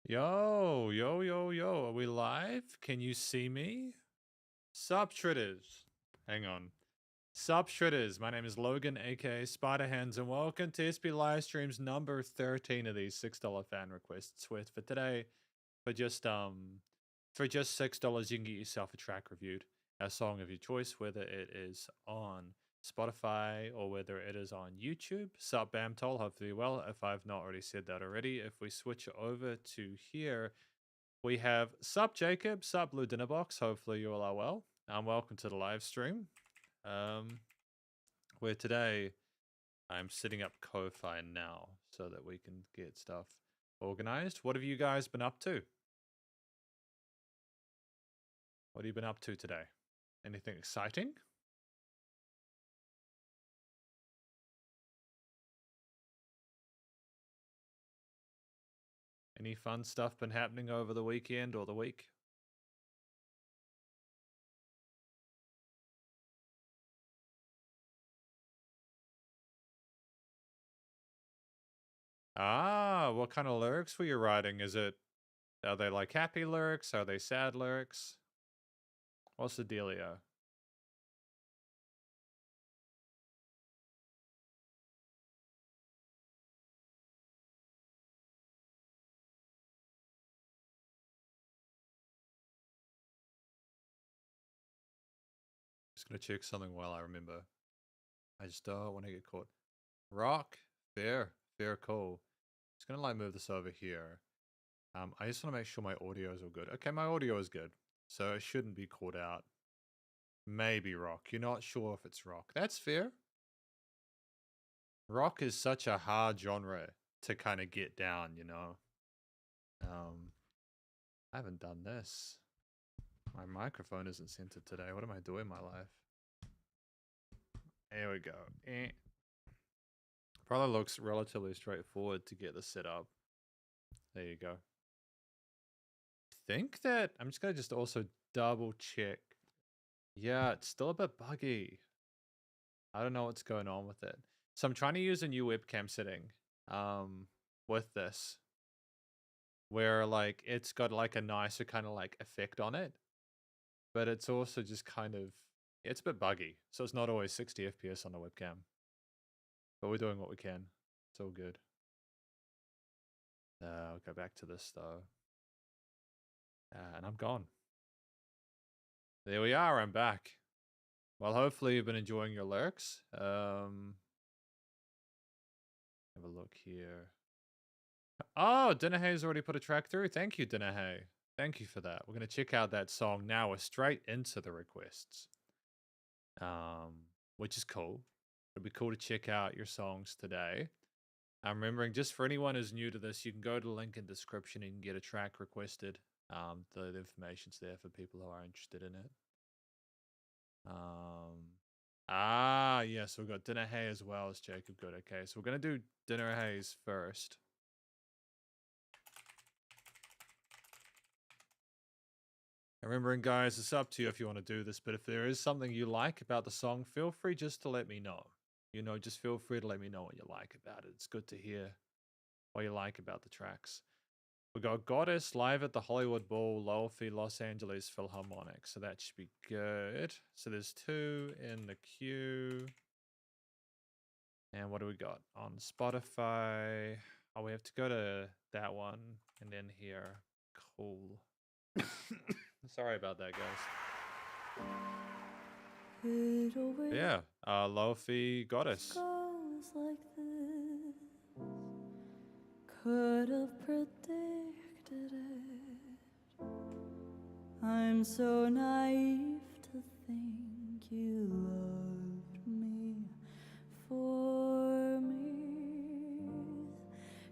Yo, yo, yo, yo. Are we live? Can you see me? Sup, Shredders. Hang on. Sup, Shredders. My name is Logan, aka Spider Hands, and welcome to SB Livestreams number 13 of these $6 fan requests. With for today, for just $6, you can get yourself a track reviewed, a song of your choice, whether it is on Spotify or whether it is on YouTube. Sup, Bamtol. Hopefully, well. If I've not already said that already, if we switch over to here, we have Sup Jacob, Sup Blue Dinner Box. Hopefully you all are well. Welcome to the live stream. Where today I'm setting up Ko-Fi now so that we can get stuff organized. What have you guys been up to? What have you been up to today? Anything exciting? Any fun stuff been happening over the weekend or the week? Ah, what kind of lyrics were you writing? Are they like happy lyrics? Are they sad lyrics? What's the dealio? Just gonna check something while I remember. I just don't want to get caught. Rock, fair, cool. Just gonna like move this over here. I just want to make sure my audio is all good. Okay, my audio is good, so it shouldn't be caught out. Maybe rock. You're not sure if it's rock. That's fair. Rock is such a hard genre to kind of get down, you know. I haven't done this. My microphone isn't centered today. What am I doing in my life? There we go. Probably looks relatively straightforward to get this set up. There you go. Think that I'm just gonna also double check. Yeah, it's still a bit buggy. I don't know what's going on with it. So I'm trying to use a new webcam setting with this, where like it's got like a nicer kind of like effect on it, but it's also just kind of, it's a bit buggy. So it's not always 60 FPS on the webcam, but we're doing what we can. It's all good. I'll go back to this though. And I'm gone. There we are, I'm back. Well, hopefully you've been enjoying your lyrics. Have a look here. Oh, Dinahay's already put a track through. Thank you, Dinahay. Thank you for that. We're going to check out that song now. We're straight into the requests, which is cool. It'd be cool to check out your songs today. I'm remembering, just for anyone who's new to this, you can go to the link in the description and get a track requested. The information's there for people who are interested in it. Yeah, so we've got Dinner Hay as well as Jacob Good. Okay, so we're going to do Dinner Haze first. Remembering, guys, it's up to you if you want to do this, but if there is something you like about the song, feel free just to let me know. You know, just feel free to let me know what you like about it. It's good to hear what you like about the tracks. We got Goddess live at the Hollywood Bowl, Loyalty, Los Angeles Philharmonic. So that should be good. So there's 2 in the queue. And what do we got on Spotify? Oh, we have to go to that one and then here. Cool. Sorry about that, guys. Yeah, Lofi Goddess. Goes like this. Could have predicted it. I'm so naive to think you loved me for me.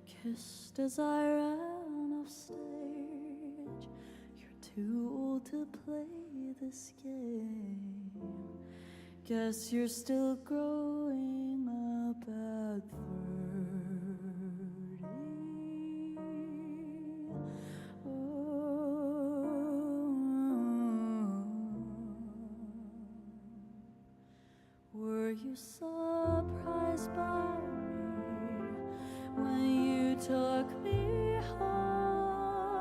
Kissed as I ran off stage. You're too old to play this game. Guess you're still growing up at 30. Were you surprised by me when you took me home?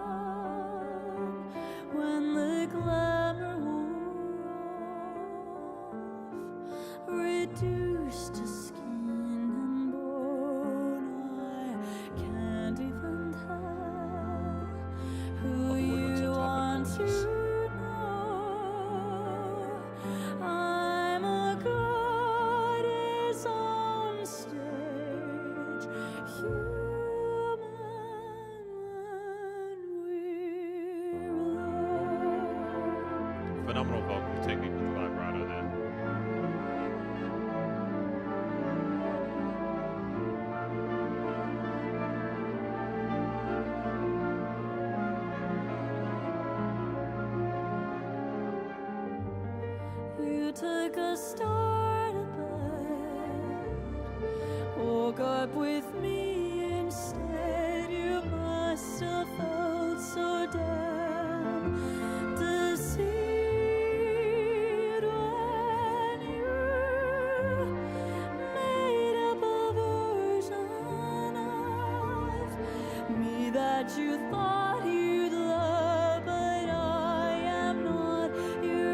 phenomenal vocal technique with the vibrato there. You took a star to bed, woke up with me instead. You must have felt so damn deceived when you made up a version of me that you thought you'd love, but I am not your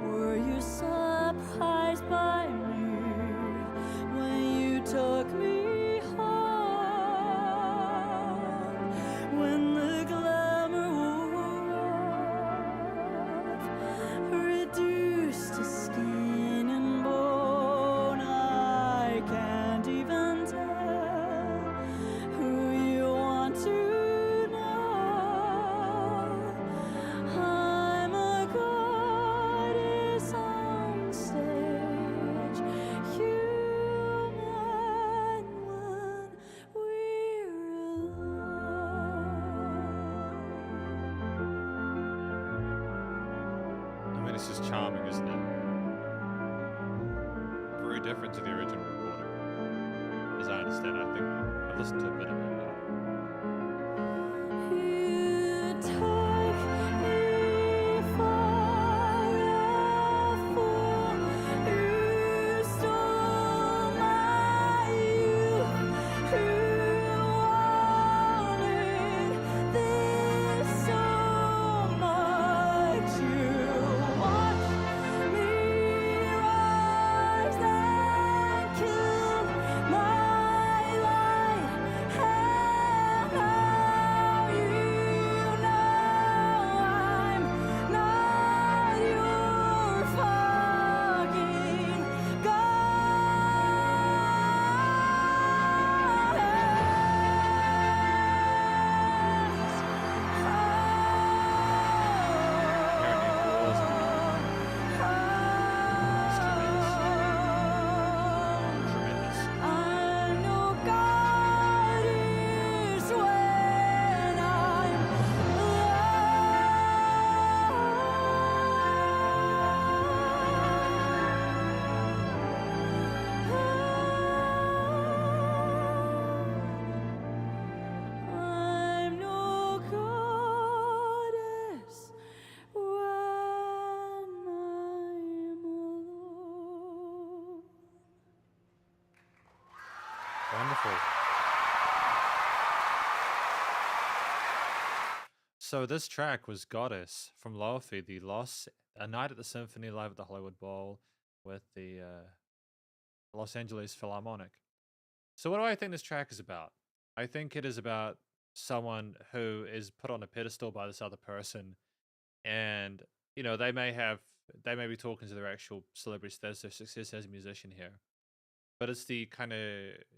Were you surprised by me when you took me home? When the glamour wore off, reduced to skin and bone, I can't even tell who you want to know. I'm a goddess on stage, human when we're I mean, it's just charming, isn't it? Very different to the original recording, as I understand. I think I've listened to a bit of it. You took me for a fool. You stole my youth. Who wanted this so much? You watched me rise and kill my light, and now you know I'm not your fucking Tremendous. I know God is when I'm I'm no goddess when I'm alone. Wonderful. So this track was Goddess from Lofi, the A Night at the Symphony live at the Hollywood Bowl with the Los Angeles Philharmonic. So what do I think this track is about? I think it is about someone who is put on a pedestal by this other person, and they may be talking to their actual celebrity status, their success as a musician here, but it's the kind of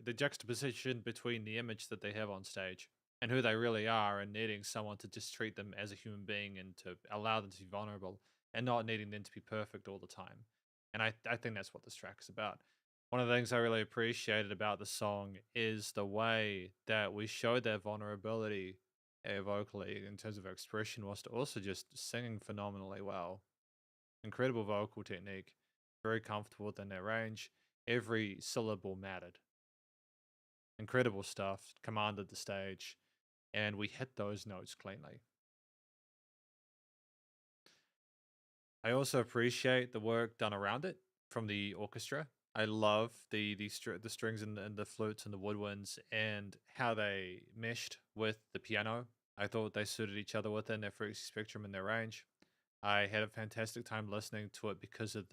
the juxtaposition between the image that they have on stage and who they really are, and needing someone to just treat them as a human being and to allow them to be vulnerable, and not needing them to be perfect all the time. And I think that's what this track is about. One of the things I really appreciated about the song is the way that we showed their vulnerability vocally in terms of our expression, whilst also just singing phenomenally well. Incredible vocal technique, very comfortable within their range. Every syllable mattered. Incredible stuff, commanded the stage, and we hit those notes cleanly. I also appreciate the work done around it from the orchestra. I love the strings and the flutes and the woodwinds and how they meshed with the piano. I thought they suited each other within their frequency spectrum and their range. I had a fantastic time listening to it because of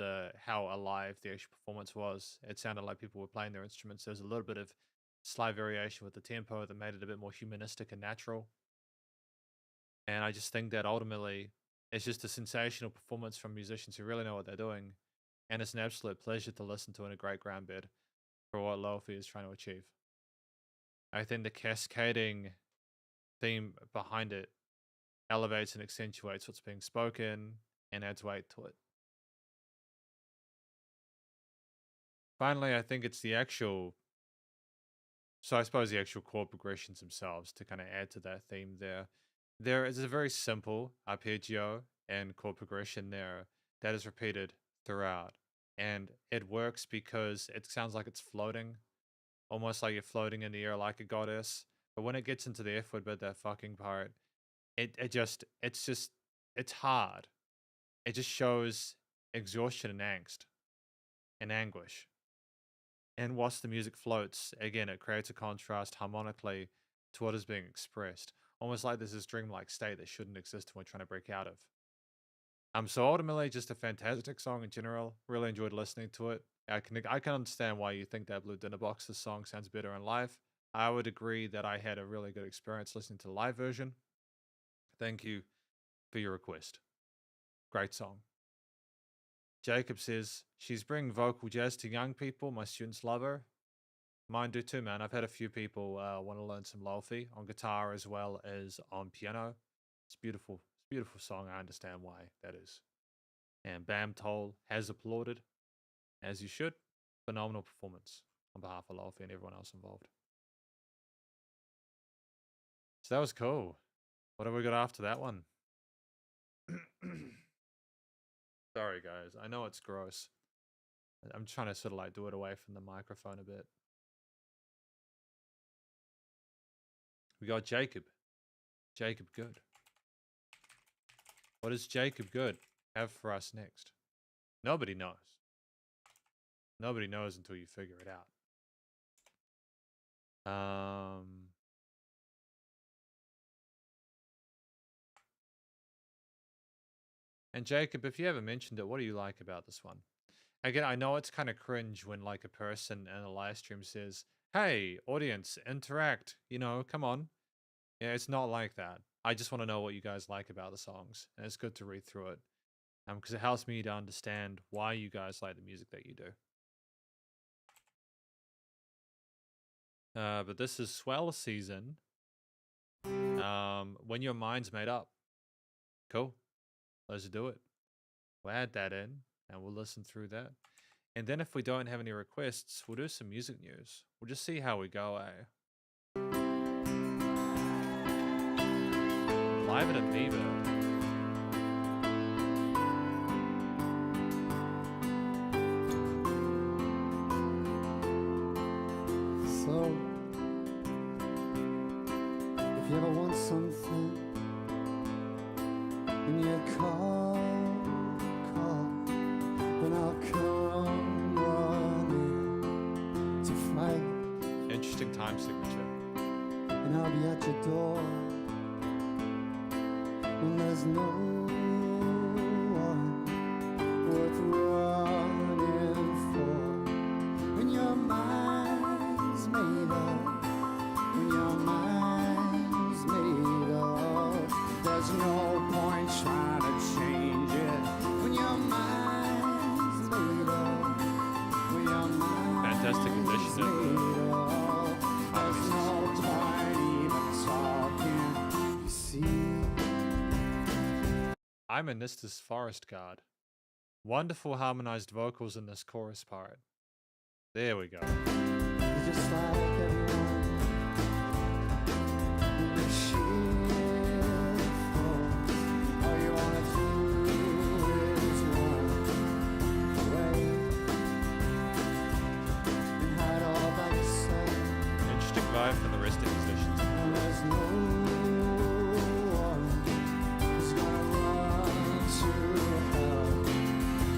how alive the actual performance was. It sounded like people were playing their instruments. There was a little bit of slight variation with the tempo that made it a bit more humanistic and natural. And I just think that ultimately It's just a sensational performance from musicians who really know what they're doing, and it's an absolute pleasure to listen to in a great ground bed for what Lo-Fi is trying to achieve. I think the cascading theme behind it elevates and accentuates what's being spoken and adds weight to it. Finally, I think it's the actual, so I suppose the actual chord progressions themselves to kind of add to that theme there. There is a very simple arpeggio and chord progression there that is repeated throughout. And it works because it sounds like it's floating, almost like you're floating in the air like a goddess. But when it gets into the F word bit, that fucking part, it's hard. It just shows exhaustion and angst and anguish. And whilst the music floats, again, it creates a contrast harmonically to what is being expressed. Almost like there's this dreamlike state that shouldn't exist and we're trying to break out of. So ultimately, just a fantastic song in general. Really enjoyed listening to it. I can understand why you think that Blue Dinner Box, this song sounds better in live. I would agree that I had a really good experience listening to the live version. Thank you for your request. Great song. Jacob says, she's bringing vocal jazz to young people. My students love her. Mine do too, man. I've had a few people want to learn some Lo-Fi on guitar as well as on piano. It's beautiful. It's a beautiful song. I understand why that is. And Bam Toll has applauded, as you should. Phenomenal performance on behalf of Lo-Fi and everyone else involved. So that was cool. What have we got after that one? Sorry, guys. I know it's gross. I'm trying to sort of like do it away from the microphone a bit. We got Jacob. Jacob Good. What does Jacob Good have for us next? Nobody knows. Nobody knows until you figure it out. And Jacob, if you haven't mentioned it, what do you like about this one? Again, I know it's kind of cringe when like a person in a live stream says, hey, audience, interact, come on. Yeah, it's not like that. I just want to know what you guys like about the songs. And it's good to read through it. Because it helps me to understand why you guys like the music that you do. But this is Swell Season. When Your Mind's Made Up. Cool. Let's do it. We'll add that in and we'll listen through that. And then if we don't have any requests, we'll do some music news. We'll just see how we go, Live at Amoeba. So, if you ever want something and you call, then I'll come running to fight. Interesting time signature. And I'll be at your door when there's no one worth running for. When your mind's made up, when your mind's made up, there's no point trying to change it. When your mind's made up, when your mind's Fantastic addition. made up, there's no point even talking. You see, I'm Anistus Forest Guard. Wonderful harmonized vocals in this chorus part. There we go. you're just like everyone. When the shit falls, all you wanna do is run away and hide all by yourself. Interesting vibe from the rest of the musicians. And there's no one who's gonna run to help.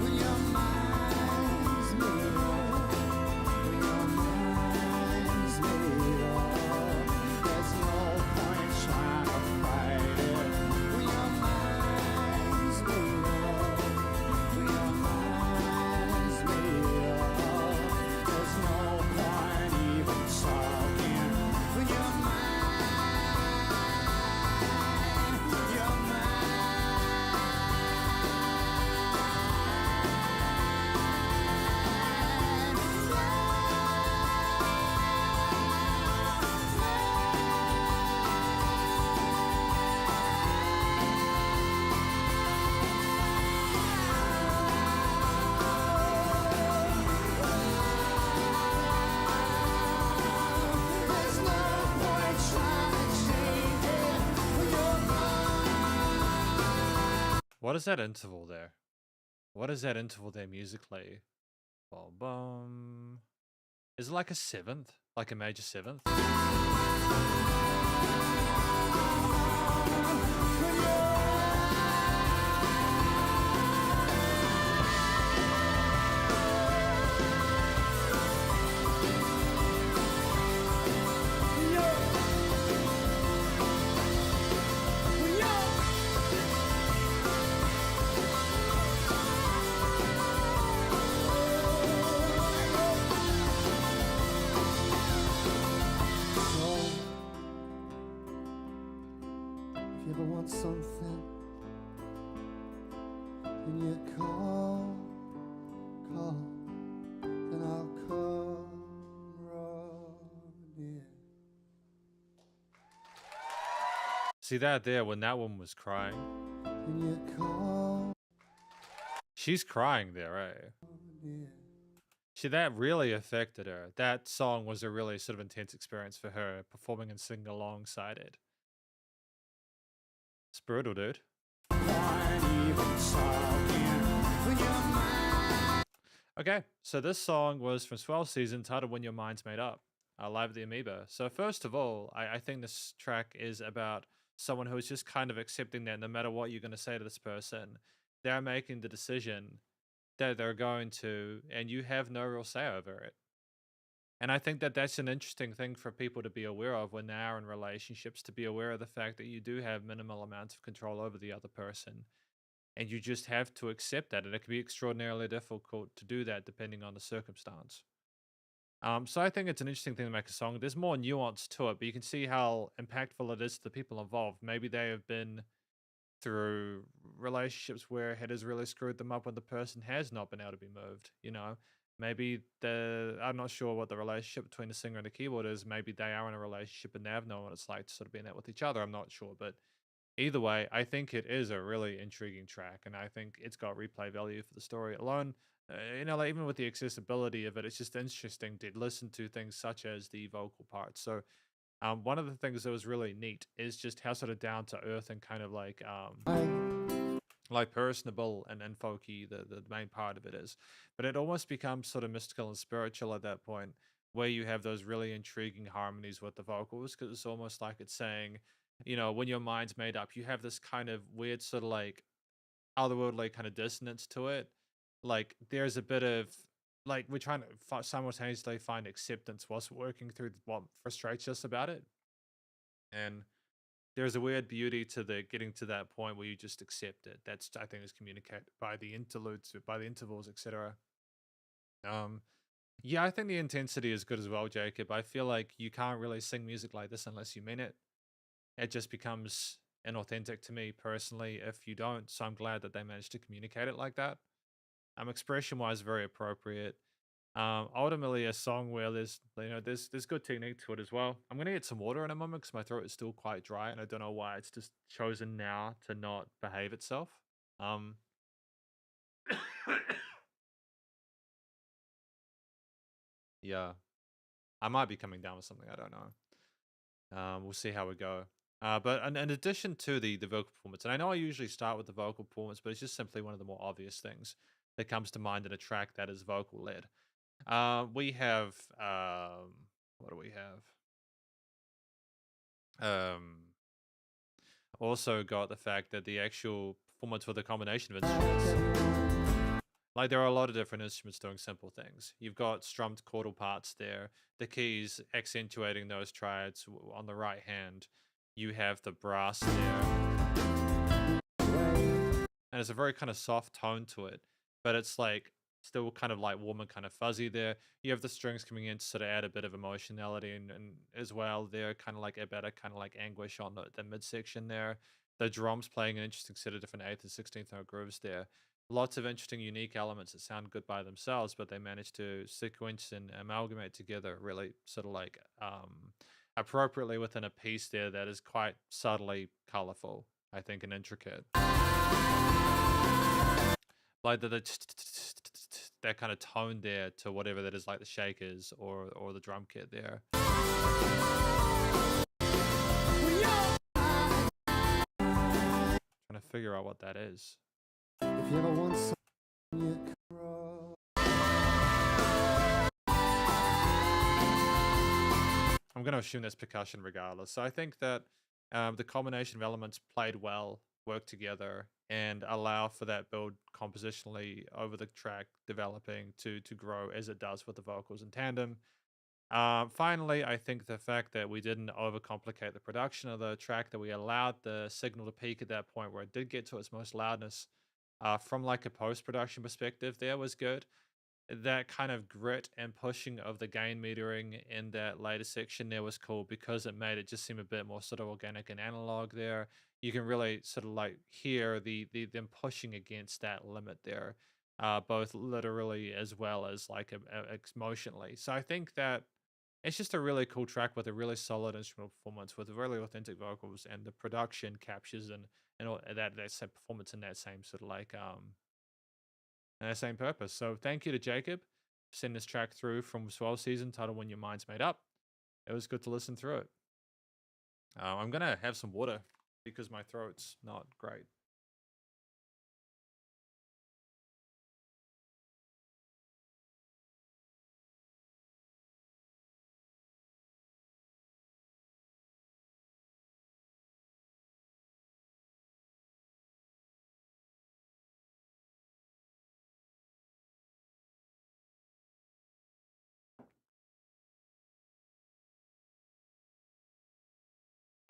When your mind's made up, when your mind's made up, there's no point trying to fight it. When your mind's made up, when your mind's made up, there's no point even talking. When your mind's What is that interval there? What is that interval there musically? Bum bum. Is it like a seventh? Like a major seventh? So, if you ever want something, then you call, then I'll come running. See that there when that one was crying? Then you call, She's crying there, right? See, that really affected her. That song was a really sort of intense experience for her, performing and singing alongside it. It's brutal, dude. Okay, so this song was from 12 Season, titled When Your Mind's Made Up, live at the Amoeba. So first of all, I think this track is about someone who is just kind of accepting that no matter what you're going to say to this person, they're making the decision that they're going to, and you have no real say over it. And I think that that's an interesting thing for people to be aware of when they are in relationships, to be aware of the fact that you do have minimal amounts of control over the other person. And you just have to accept that. And it can be extraordinarily difficult to do that depending on the circumstance. So I think it's an interesting thing to make a song. There's more nuance to it, but you can see how impactful it is to the people involved. Maybe they have been through relationships where it has really screwed them up when the person has not been able to be moved. Maybe I'm not sure what the relationship between the singer and the keyboard is. Maybe they are in a relationship and they have known what it's like to sort of be in that with each other. I'm not sure, but either way, I think it is a really intriguing track, and I think it's got replay value for the story alone. Like even with the accessibility of it, it's just interesting to listen to things such as the vocal parts. So one of the things that was really neat is just how sort of down to earth and kind of like personable and folky the main part of it is. But it almost becomes sort of mystical and spiritual at that point, where you have those really intriguing harmonies with the vocals, because it's almost like it's saying, when your mind's made up, you have this kind of weird sort of like otherworldly kind of dissonance to it. Like there's a bit of like we're trying to simultaneously find acceptance whilst working through what frustrates us about it. And there's a weird beauty to the getting to that point where you just accept it. That's, I think, is communicated by the interludes, by the intervals, etc. Yeah, I think the intensity is good as well, Jacob. I feel like you can't really sing music like this unless you mean it. It just becomes inauthentic to me personally if you don't. So I'm glad that they managed to communicate it like that. Expression wise, very appropriate. Ultimately a song where there's good technique to it as well. I'm gonna get some water in a moment because my throat is still quite dry and I don't know why it's just chosen now to not behave itself. Um yeah, I might be coming down with something, I don't know. We'll see how we go. But in addition to the vocal performance, and I know I usually start with the vocal performance, but it's just simply one of the more obvious things that comes to mind in a track that is vocal led. We have what do we have? Also got the fact that the actual performance with a combination of instruments, like there are a lot of different instruments doing simple things. You've got strummed chordal parts there, the keys accentuating those triads on the right hand. You have the brass there, and it's a very kind of soft tone to it, but it's like still kind of like warm and kind of fuzzy there. You have the strings coming in to sort of add a bit of emotionality and as well they're kind of like a better kind of like anguish on the midsection there. The drums playing an interesting set of different 8th and 16th note grooves there. Lots of interesting unique elements that sound good by themselves, but they manage to sequence and amalgamate together really sort of like appropriately within a piece there that is quite subtly colorful, I think, and intricate. Like that kind of tone there to whatever that is, like the shakers or the drum kit there. Trying to figure out what that is. you ever want something you can roll. I'm going to assume that's percussion regardless. So I think that the combination of elements played well, work together, and allow for that build compositionally over the track developing to grow as it does with the vocals in tandem. Finally, I think the fact that we didn't overcomplicate the production of the track, that we allowed the signal to peak at that point where it did get to its most loudness, from like a post-production perspective, there was good. That kind of grit and pushing of the gain metering in that later section there was cool because it made it just seem a bit more sort of organic and analog there. You can really sort of like hear the them pushing against that limit there, both literally as well as like emotionally. So I think that it's just a really cool track with a really solid instrumental performance with really authentic vocals, and the production captures and all that same performance in that same sort of like and the same purpose. So thank you to Jacob for sending this track through from Swell Season titled When Your Mind's Made Up. It was good to listen through it. I'm going to have some water because my throat's not great.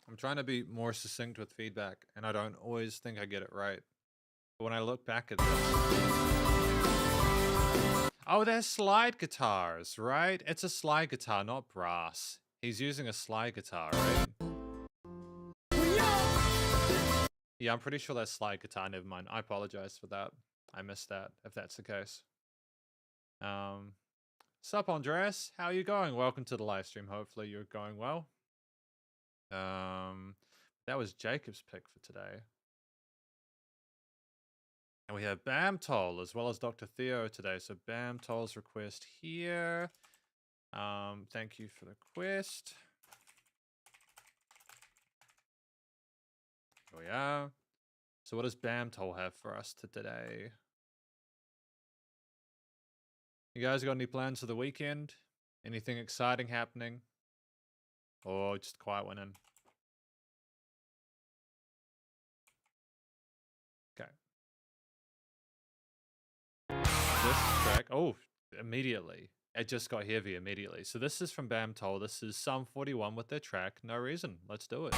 I'm trying to be more succinct with feedback, and I don't always think I get it right. But when I look back at this... Oh, they're slide guitars, right? It's a slide guitar, not brass. He's using a slide guitar, right? Yeah, I'm pretty sure that's slide guitar. Never mind. I apologize for that. I missed that, if that's the case. Sup, Andreas? How are you going? Welcome to the live stream. Hopefully you're going well. That was Jacob's pick for today. And we have Bam Toll as well as Dr. Theo today. So Bam Toll's request here. Thank you for the request. Here we are. So what does Bam Toll have for us today? You guys got any plans for the weekend? Anything exciting happening? Or just a quiet one in? Okay. This track, oh, immediately. It just got heavy immediately. So this is from Bam Toll. This is Sum 41 with their track, No Reason. Let's do it.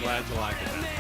Glad you like it, man.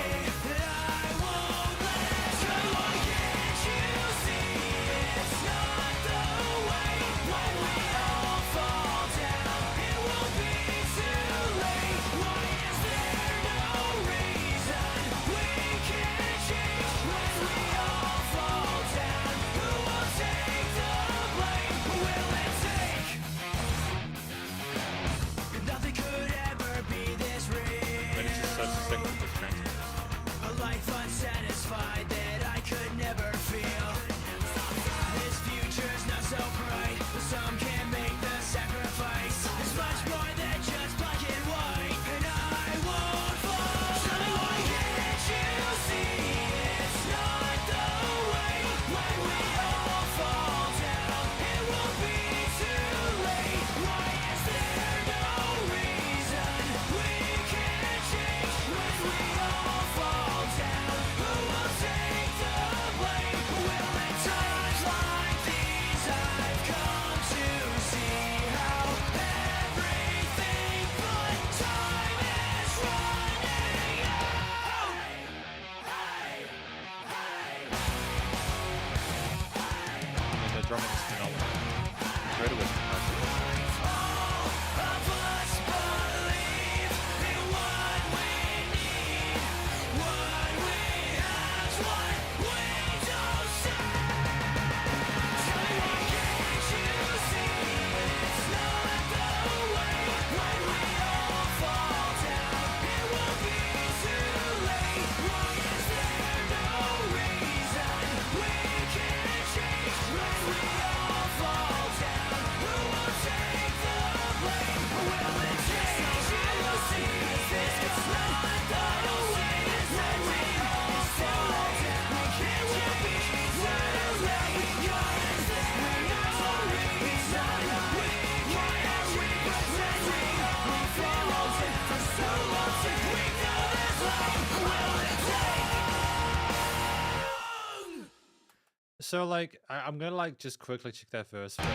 So like I'm gonna like just quickly check that verse first.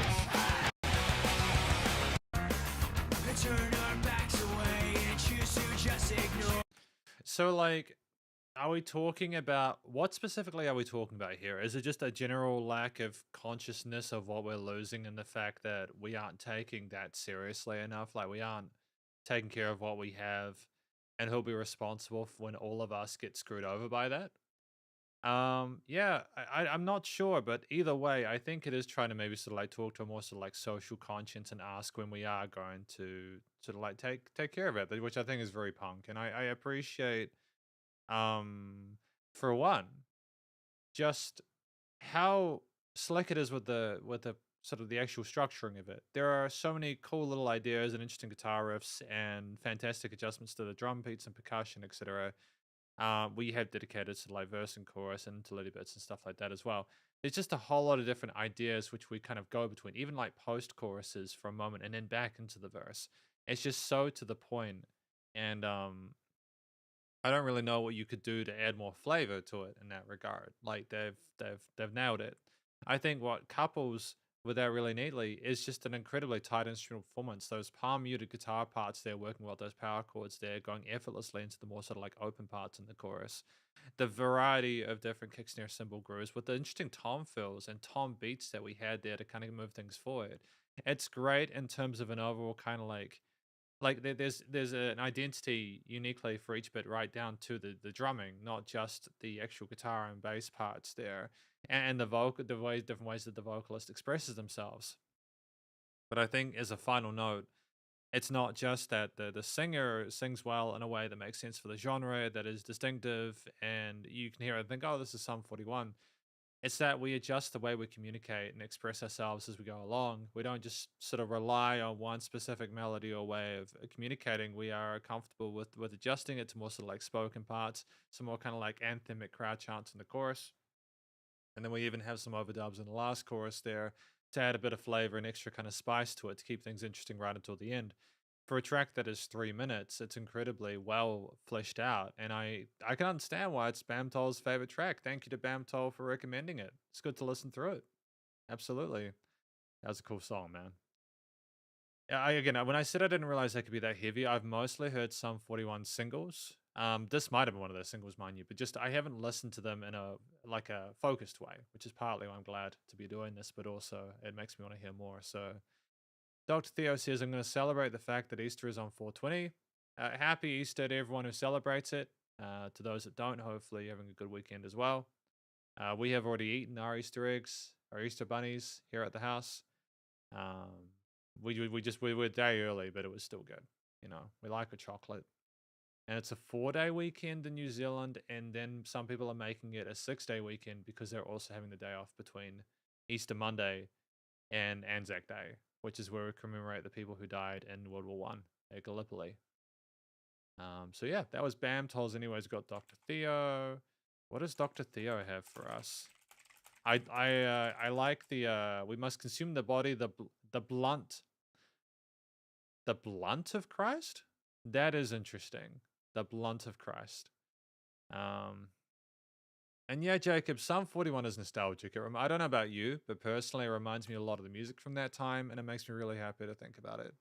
Turn our backs away and choose to just ignore. So like, are we talking about what specifically are we talking about here? Is it just a general lack of consciousness of what we're losing and the fact that we aren't taking that seriously enough? Like we aren't taking care of what we have, and who'll be responsible for when all of us get screwed over by that? Yeah, I'm not sure, but either way, I think it is trying to maybe sort of like talk to a more sort of like social conscience and ask when we are going to sort of like take care of it, which I think is very punk, and I appreciate for one just how slick it is with the sort of the actual structuring of it. There are so many cool little ideas and interesting guitar riffs and fantastic adjustments to the drum beats and percussion, etc. We have dedicated to like verse and chorus and interlude bits and stuff like that as well. There's just a whole lot of different ideas which we kind of go between, even like post choruses for a moment and then back into the verse. It's just so to the point, and I don't really know what you could do to add more flavor to it in that regard. Like they've nailed it. I think what couples with that really neatly is just an incredibly tight instrumental performance. Those palm muted guitar parts there working well, those power chords there going effortlessly into the more sort of like open parts in the chorus. The variety of different kick snare cymbal grooves with the interesting tom fills and tom beats that we had there to kind of move things forward. It's great in terms of an overall kind of like there's an identity uniquely for each bit right down to the drumming, not just the actual guitar and bass parts there, and the vocal, different ways that the vocalist expresses themselves. But I think as a final note, it's not just that the singer sings well in a way that makes sense for the genre, that is distinctive, and you can hear it and think, oh, this is Sum 41. It's that we adjust the way we communicate and express ourselves as we go along. We don't just sort of rely on one specific melody or way of communicating. We are comfortable with adjusting it to more sort of like spoken parts, some more kind of like anthemic crowd chants in the chorus. And then we even have some overdubs in the last chorus there to add a bit of flavor and extra kind of spice to it to keep things interesting right until the end. For a track that is 3 minutes, it's incredibly well fleshed out, and I can understand why it's Bamtol's favorite track. Thank you to Bamtol for recommending it. It's good to listen through it. Absolutely, that was a cool song, man. Yeah, again, when I said I didn't realize they could be that heavy, I've mostly heard Sum 41 singles. This might have been one of those singles, mind you, but just I haven't listened to them in a like a focused way, which is partly why I'm glad to be doing this, but also it makes me want to hear more. So Dr. Theo says, I'm going to celebrate the fact that Easter is on 420. Happy Easter to everyone who celebrates it. To those that don't, hopefully you're having a good weekend as well. We have already eaten our Easter eggs, our Easter bunnies here at the house. We were a day early, but it was still good. You know, we like a chocolate. And it's a 4-day weekend in New Zealand, and then some people are making it a 6-day weekend because they're also having the day off between Easter Monday and Anzac Day, which is where we commemorate the people who died in World War One at Gallipoli. So yeah, that was Bamtol's. Anyways, got Dr. Theo. What does Dr. Theo have for us? I like the we must consume the body, the blunt of Christ. That is interesting. The blunt of Christ. And yeah, Jacob, Sum 41 is nostalgic. I don't know about you, but personally, it reminds me a lot of the music from that time, and it makes me really happy to think about it.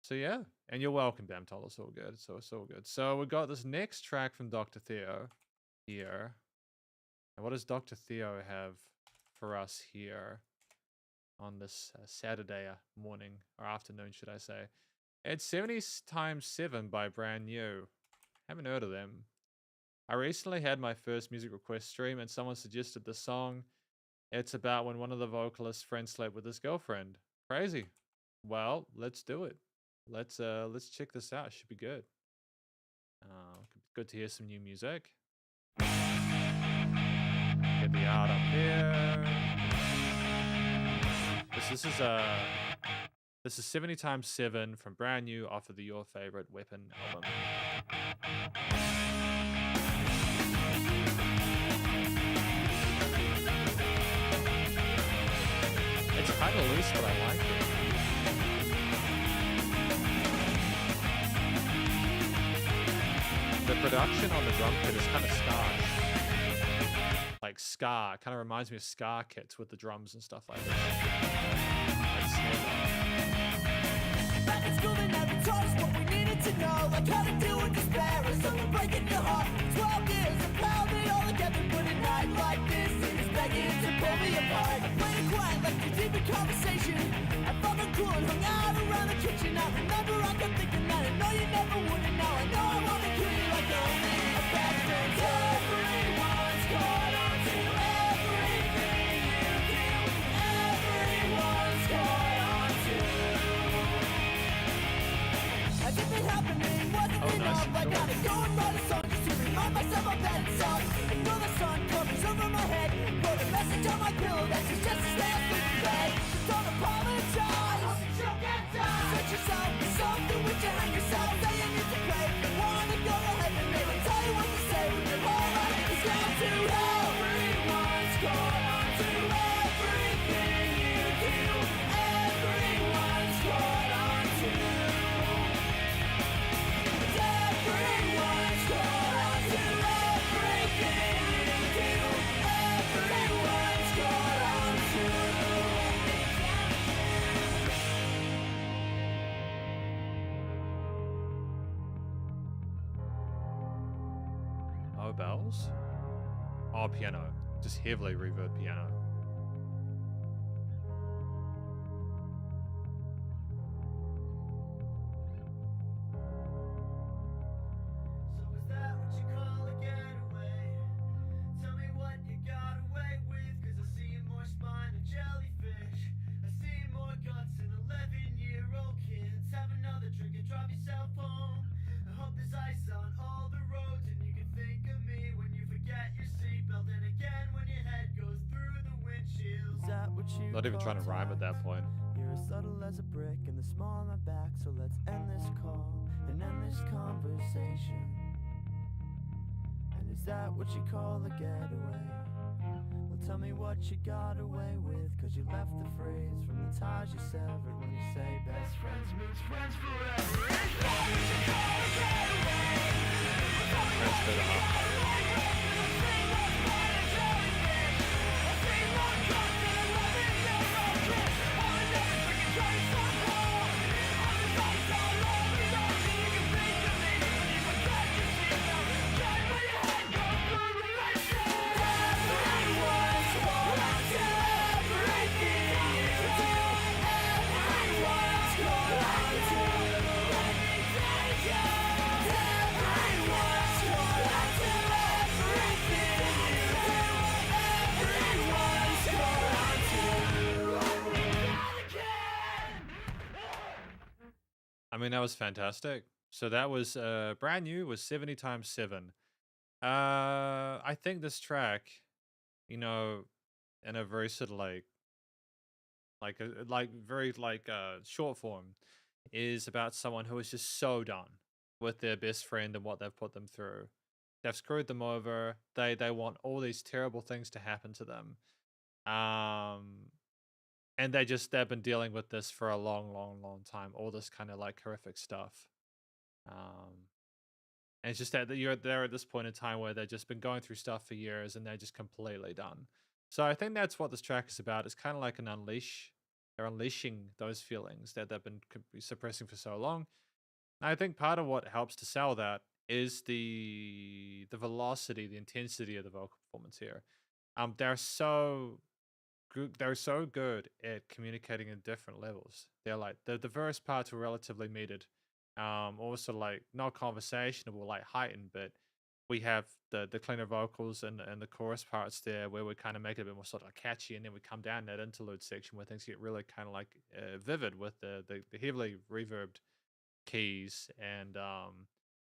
So yeah, and you're welcome, Bamtol. It's all good. So it's all good. So we got this next track from Dr. Theo here. And what does Dr. Theo have for us here on this Saturday morning or afternoon, should I say? It's 70 times 7 by Brand New. Haven't heard of them. I recently had my first music request stream and someone suggested the song. It's about when one of the vocalists' friends slept with his girlfriend. Crazy. Well, let's do it. Let's check this out. Should be good. Good to hear some new music. Get the art up here. This is 70 times 7 from Brand New off of the Your Favorite Weapon album. It's kind of loose, but I like it. The production on the drum kit is kind of starch. ska. It kind of reminds me of ska kits with the drums and stuff like that. Like snare drum. Back in school, they never taught us what we needed to know, like how to deal with despair or something breaking your heart. 12 years of pounding all together, but a night like this is begging to pull me apart. I played it quiet, left you deep in conversation. I felt no cool and hung out around the kitchen. I remember I kept thinking that I know you never would, and now I know I want to kill you like only a bad friend. Everyone's caught on to everything you do. Everyone's caught on to. As if it happening wasn't Oh, nice. enough, I gotta go and write a song just to remind myself of that it sucks. I feel the sun covers over my head. Wrote a message on my pillow that says just to stay asleep in bed. Don't apologize. Set yourself for something which you hang yourself. Say you need to pray. If you wanna go to heaven, they will tell you what to say when your whole life is down to hell. Everyone's caught on to everything you do. Everyone's caught on to. Everyone's caught on to everything you do. Everyone's caught on to. Oh, bells? Oh, piano. Just heavily reverb piano. So is that what you call a getaway? Tell me what you got away with, 'cause I see more spine than jellyfish. I see more guts than 11-year-old kids. Have another drink and drive yourself home. I hope there's ice on all the roads and you can think of me when you forget your seatbelt, and again when your head goes through the windshield. Is that what you Not even trying to rhyme at that point. You're as subtle as a brick and the small on my back, so let's end this call and end this conversation. And is that what you call a getaway? Well, tell me what you got away with, 'cause you left the phrase from the ties you severed when you say best friends means friends forever. Is that what you call a getaway? Friends go to half. I mean, that was fantastic. So that was brand new, was 70 times 7. I think this track, you know, in a very sort of like short form, is about someone who is just so done with their best friend and what they've put them through. They've screwed them over. They want all these terrible things to happen to them. And they've been dealing with this for a long time, all this kind of like horrific stuff. Um, and it's just that you're there at this point in time where they've just been going through stuff for years and they're just completely done. So I think that's what this track is about. It's kind of like an unleash. They're unleashing those feelings that they've been suppressing for so long. And I think part of what helps to sell that is the velocity, the intensity of the vocal performance here. They're so good. They're so good at communicating in different levels. They're like the verse parts were relatively metered, also like not conversational, like heightened, but we have the cleaner vocals and the chorus parts there where we kind of make it a bit more sort of catchy, and then we come down that interlude section where things get really kind of like vivid with the heavily reverbed keys and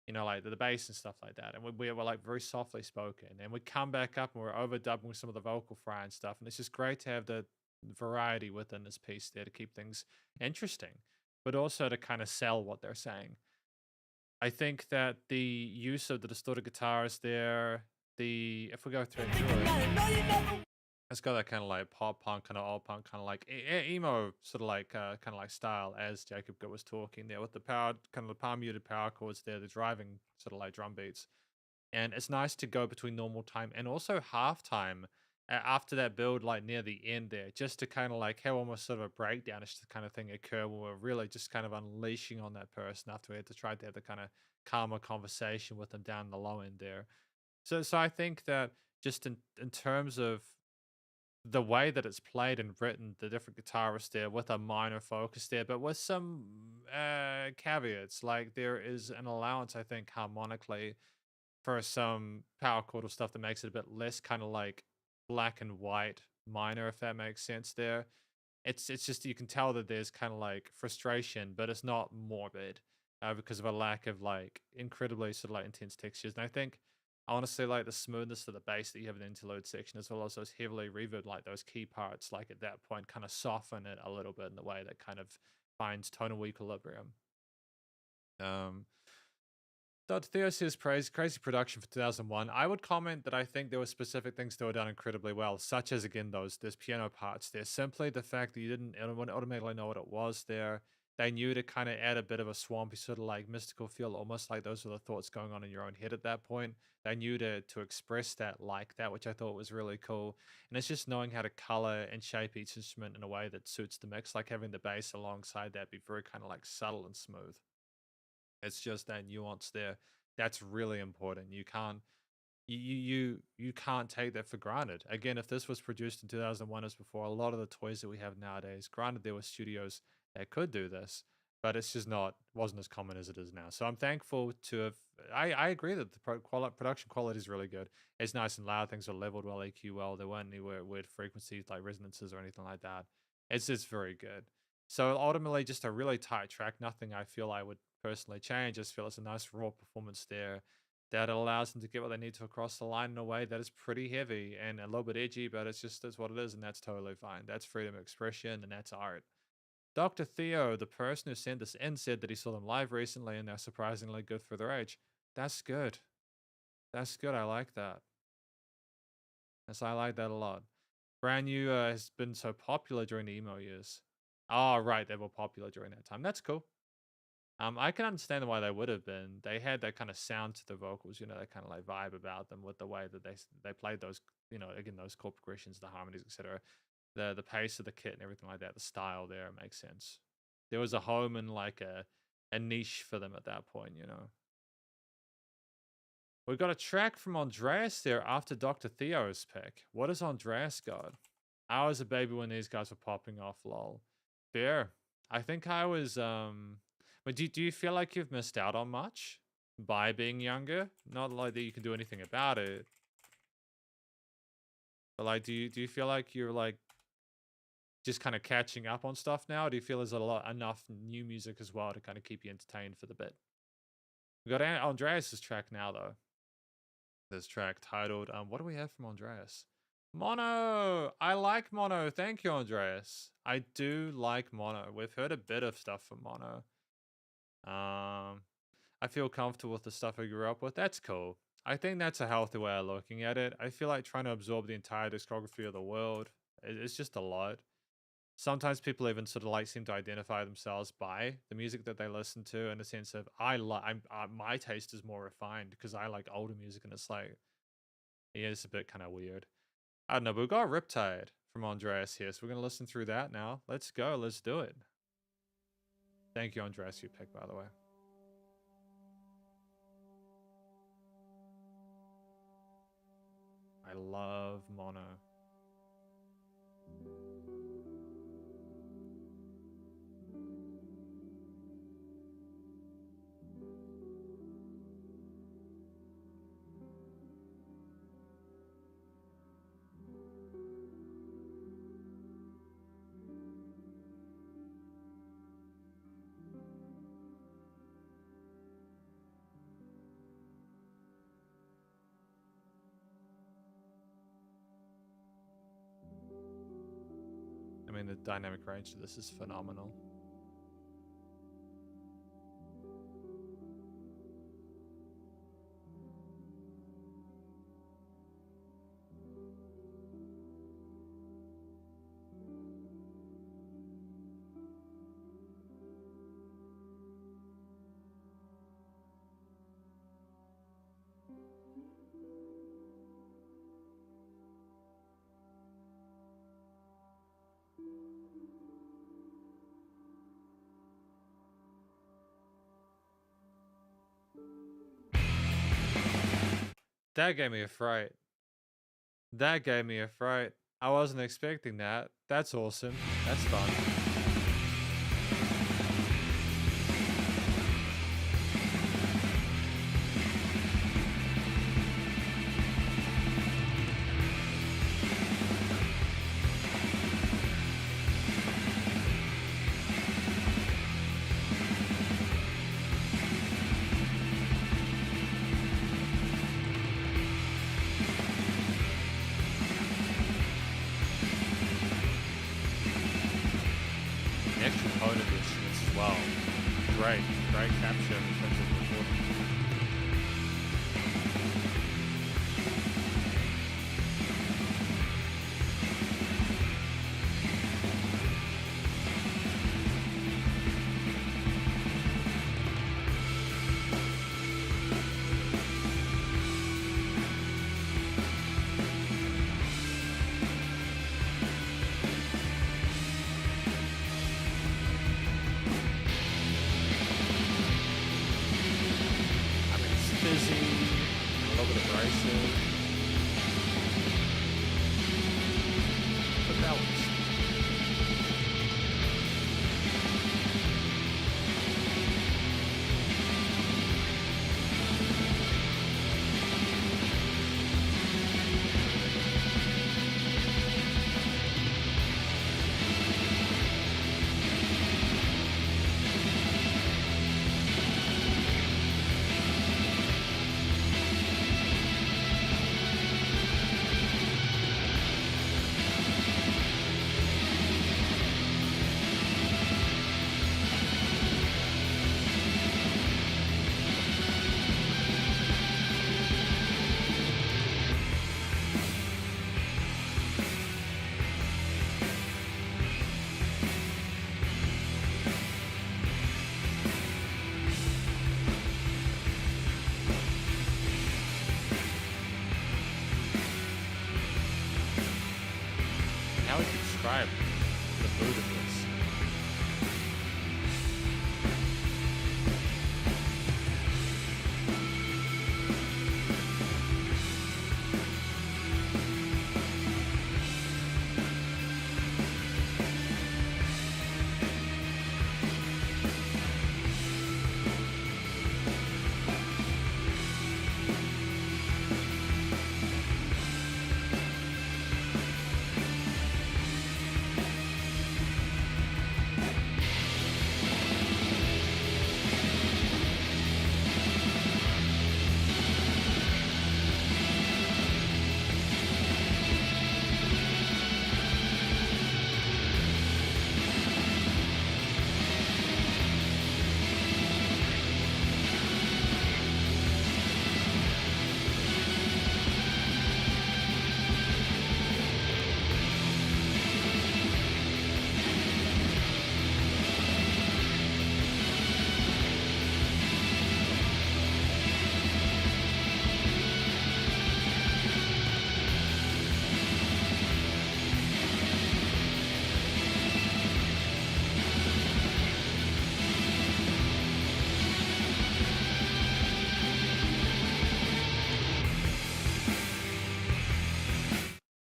you know, like the bass and stuff like that. And we're like very softly spoken. And we come back up and we're overdubbing with some of the vocal fry and stuff. And it's just great to have the variety within this piece there to keep things interesting, but also to kind of sell what they're saying. I think that the use of the distorted guitars there, if we go through and through it, it's got that kind of like pop punk, kind of alt punk, kind of like emo sort of like kind of like style, as Jacob was talking there with the power, kind of the palm muted power chords there, the driving sort of like drum beats. And it's nice to go between normal time and also halftime after that build, like near the end there, just to kind of like have almost sort of a breakdown-ish kind of thing occur where we're really just kind of unleashing on that person after we had to try to have the kind of calmer conversation with them down the low end there. So I think that just in terms of the way that it's played and written, the different guitarists there with a minor focus there, but with some caveats. Like there is an allowance, I think, harmonically for some power chordal stuff that makes it a bit less kind of like black and white minor, if that makes sense there. It's just you can tell that there's kind of like frustration, but it's not morbid because of a lack of like incredibly sort of like intense textures. And I think honestly, like the smoothness of the bass that you have in the interlude section, as well as those heavily reverb, like those key parts, like at that point, kind of soften it a little bit in the way that kind of finds tonal equilibrium. Um, Dr. Theo says praise crazy production for 2001. I would comment that I think there were specific things that were done incredibly well, such as again those piano parts there. Simply the fact that you didn't automatically know what it was there. They knew to kind of add a bit of a swampy sort of like mystical feel, almost like those were the thoughts going on in your own head at that point. They knew to express that like that, which I thought was really cool. And it's just knowing how to color and shape each instrument in a way that suits the mix, like having the bass alongside that be very kind of like subtle and smooth. It's just that nuance there. That's really important. You can't take that for granted. Again, if this was produced in 2001 as before, a lot of the toys that we have nowadays, granted there were studios that could do this, but it's just not wasn't as common as it is now. So I'm thankful to have. I agree that the production quality is really good. It's nice and loud. Things are leveled well, EQ well. There weren't any weird frequencies like resonances or anything like that. It's very good. So ultimately, just a really tight track. Nothing I feel I would personally change. I just feel it's a nice raw performance there that allows them to get what they need to across the line in a way that is pretty heavy and a little bit edgy, but it's just that's what it is, and that's totally fine. That's freedom of expression and that's art. Dr. Theo, the person who sent this in, said that he saw them live recently and they're surprisingly good for their age. That's good. That's good. I like that. Yes, I like that a lot. Brand new has been so popular during the emo years. Oh, right. They were popular during that time. That's cool. I can understand why they would have been. They had that kind of sound to the vocals, that kind of like vibe about them with the way that they played those, again those chord progressions, the harmonies, etc. The pace of the kit and everything like that, the style there makes sense. There was a home and like a niche for them at that point. We got a track from Andreas there after Dr. Theo's pick. What has Andreas got? I was a baby when these guys were popping off, lol. Fair. I think I was but do you feel like you've missed out on much by being younger? Not like that you can do anything about it. But like do you feel like you're like just kind of catching up on stuff now? Or do you feel there's enough new music as well to kind of keep you entertained for the bit? We got Andreas's track now though. This track titled what do we have from Andreas? Mono! I like Mono. Thank you, Andreas. I do like Mono. We've heard a bit of stuff from Mono. I feel comfortable with the stuff I grew up with. That's cool. I think that's a healthy way of looking at it. I feel like trying to absorb the entire discography of the world, it's just a lot. Sometimes people even sort of like seem to identify themselves by the music that they listen to in the sense of my taste is more refined because I like older music and it's like, yeah, it's a bit kind of weird. I don't know, but we've got Riptide from Andreas here, so we're going to listen through that now. Let's go. Let's do it. Thank you, Andreas, for your pick, by the way. I love Mono. I mean, the dynamic range of this is phenomenal. That gave me a fright. That gave me a fright. I wasn't expecting that. That's awesome. That's fun. The extra tone of the instruments as well. Great capture in terms of recording. I mean, it's fizzy, a little bit abrasive, but balanced. How would you describe the mood of this?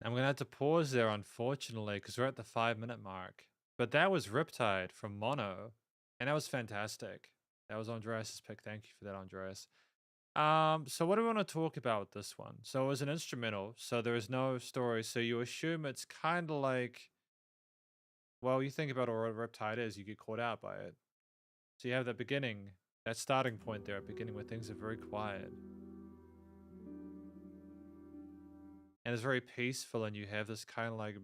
I'm gonna have to pause there, unfortunately, because we're at the 5 minute mark. But that was Riptide from Mono, and that was fantastic. That was Andreas's pick. Thank you for that, Andreas. So what do we want to talk about with this one? So it was an instrumental, so there is no story. So you assume it's kind of like, well, you think about what Riptide is, you get caught out by it. So you have that beginning, that starting point there at beginning where things are very quiet. And it's very peaceful, and you have this kind of like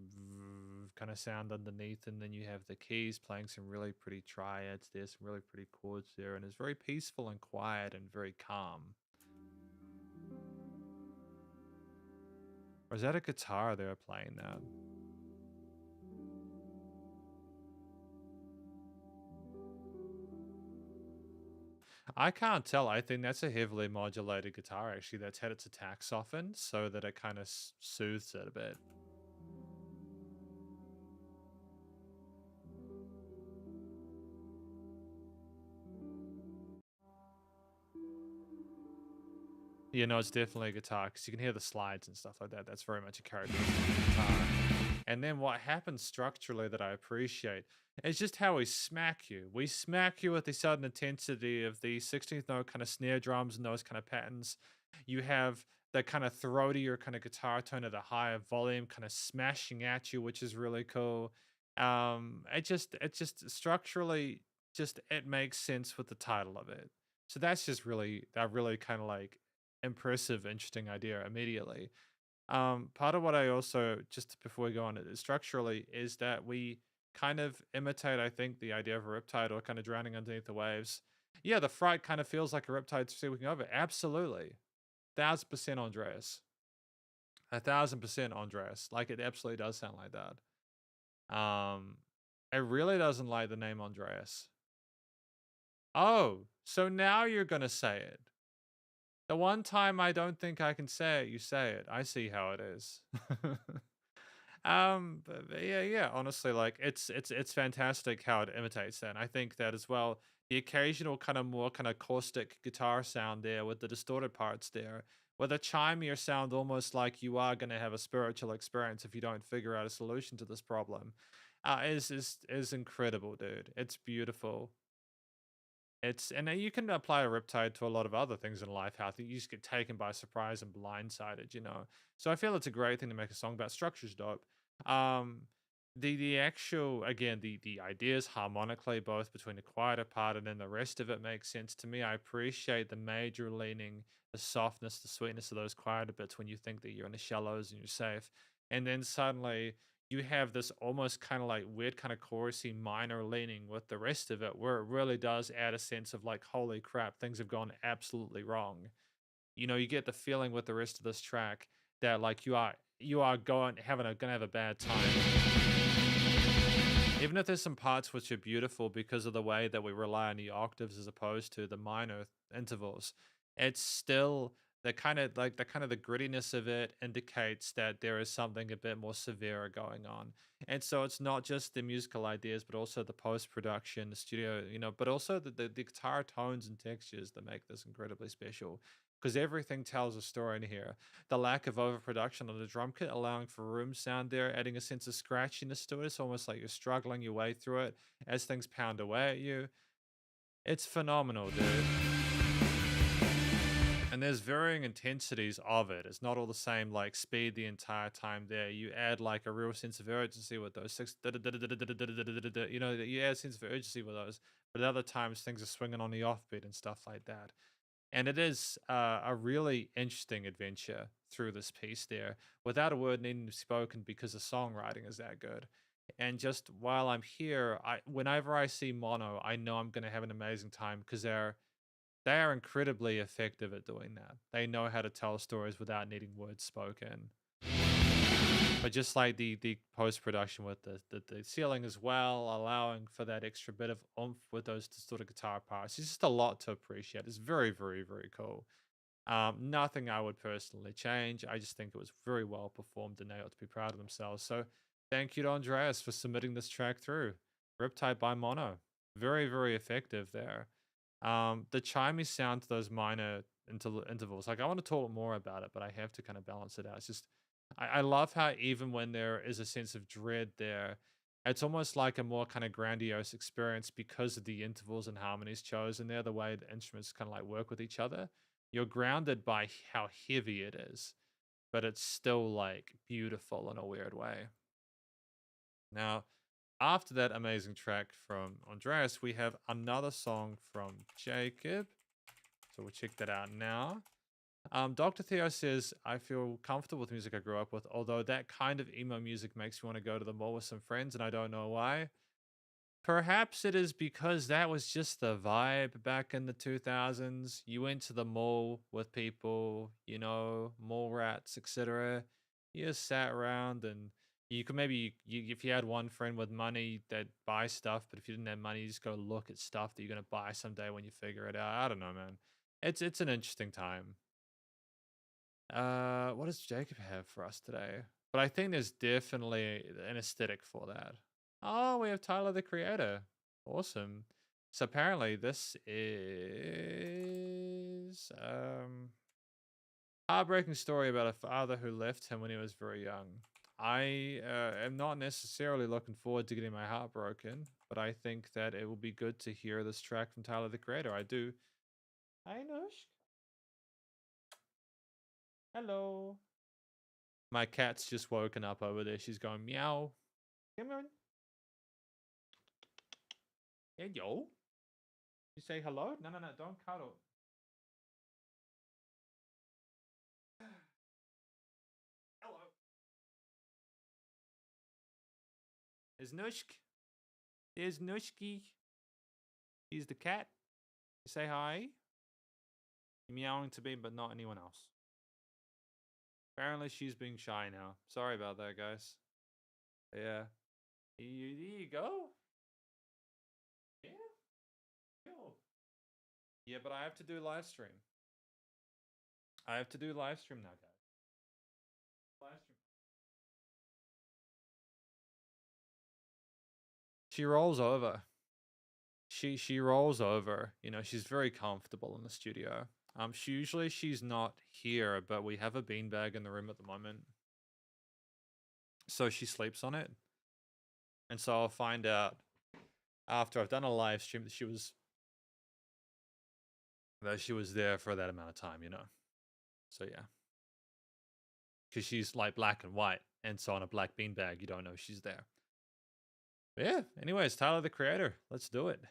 kind of sound underneath, and then you have the keys playing some really pretty triads there, some really pretty chords there, and it's very peaceful and quiet and very calm. Or is that a guitar they were playing that? I can't tell. I think that's a heavily modulated guitar, actually, that's had its attack softened so that it kind of soothes it a bit. You know, it's definitely a guitar because you can hear the slides and stuff like that. That's very much a characteristic guitar. And then what happens structurally that I appreciate is just how we smack you. We smack you with the sudden intensity of the 16th note kind of snare drums and those kind of patterns. You have the kind of throatier kind of guitar tone at a higher volume, kind of smashing at you, which is really cool. It just structurally just it makes sense with the title of it. So that's just really that really kind of like impressive, interesting idea immediately. Part of what I also just before we go on it structurally is that we kind of imitate, I think, the idea of a riptide or kind of drowning underneath the waves. Yeah, the fright kind of feels like a riptide sweeping over. Absolutely, 1000% Andreas, 1000% Andreas. Like it absolutely does sound like that. It really doesn't like the name Andreas. Oh, so now you're gonna say it. The one time I don't think I can say it, you say it. I see how it is. But yeah, yeah. Honestly, like it's fantastic how it imitates that. And I think that as well. The occasional kind of more kind of caustic guitar sound there with the distorted parts there, with a chimier sound, almost like you are going to have a spiritual experience if you don't figure out a solution to this problem. Is incredible, dude. It's beautiful. It's and you can apply a riptide to a lot of other things in life. How you just get taken by surprise and blindsided, you know. So I feel it's a great thing to make a song about. Structure's dope. Um, the actual again the ideas harmonically both between the quieter part and then the rest of it makes sense to me. I appreciate the major leaning, the softness, the sweetness of those quieter bits when you think that you're in the shallows and you're safe, and then suddenly you have this almost kind of like weird kind of chorusy minor leaning with the rest of it where it really does add a sense of like holy crap, things have gone absolutely wrong. You know, you get the feeling with the rest of this track that like you are going having a gonna have a bad time. Even if there's some parts which are beautiful because of the way that we rely on the octaves as opposed to the minor intervals, it's still the grittiness of it indicates that there is something a bit more severe going on. And so it's not just the musical ideas, but also the post production, the studio, you know, but also the guitar tones and textures that make this incredibly special. Because everything tells a story in here. The lack of overproduction on the drum kit, allowing for room sound there, adding a sense of scratchiness to it. It's almost like you're struggling your way through it as things pound away at you. It's phenomenal, dude. And there's varying intensities of it. It's not all the same, like speed the entire time there. You add like a real sense of urgency with those six, you know, you add a sense of urgency with those. But at other times, things are swinging on the offbeat and stuff like that. And it is a really interesting adventure through this piece there, without a word needing to be spoken because the songwriting is that good. And just while I'm here, whenever I see mono, I know I'm going to have an amazing time because they are incredibly effective at doing that. They know how to tell stories without needing words spoken. But just like the post production with the ceiling as well, allowing for that extra bit of oomph with those sort of guitar parts, it's just a lot to appreciate. It's very, very, very cool. Nothing I would personally change. I just think it was very well performed and they ought to be proud of themselves. So thank you to Andreas for submitting this track through. Riptide by Mono. Very, very effective there. The chimey sound to those minor intervals. Like I want to talk more about it, but I have to kind of balance it out. It's just I love how even when there is a sense of dread there, it's almost like a more kind of grandiose experience because of the intervals and harmonies chosen there, the way the instruments kind of like work with each other. You're grounded by how heavy it is, but it's still like beautiful in a weird way. Now, after that amazing track from Andreas, we have another song from Jacob. So we'll check that out now. Dr. Theo says, I feel comfortable with music I grew up with, although that kind of emo music makes me want to go to the mall with some friends, and I don't know why. Perhaps it is because that was just the vibe back in the 2000s. You went to the mall with people, you know, mall rats, etc. You just sat around and you could maybe, if you had one friend with money that buy stuff, but if you didn't have money, you just go look at stuff that you're going to buy someday when you figure it out. I don't know, man. It's an interesting time. What does Jacob have for us today? But I think there's definitely an aesthetic for that. Oh, we have Tyler the Creator. Awesome. So apparently this is heartbreaking story about a father who left him when he was very young. I am not necessarily looking forward to getting my heart broken, but I think that it will be good to hear this track from Tyler the Creator. I do. Hi, Nush. Hello. My cat's just woken up over there. She's going meow. Come on. Hey, yo. You say hello? No, don't cuddle. Hello. There's Nushk. There's Nushki. He's the cat. You say hi. You're meowing to me, but not anyone else. Apparently she's being shy now. Sorry about that, guys. Yeah. There you go. Yeah. Cool. Yeah, but I have to do live stream. I have to do live stream now, guys. Live stream. She rolls over. She rolls over. You know, she's very comfortable in the studio. She's not here, but we have a beanbag in the room at the moment. So she sleeps on it. And so I'll find out after I've done a live stream that she was there for that amount of time, you know. So yeah. Because she's like black and white, and so on a black beanbag, you don't know she's there. But yeah, anyways, Tyler the Creator. Let's do it.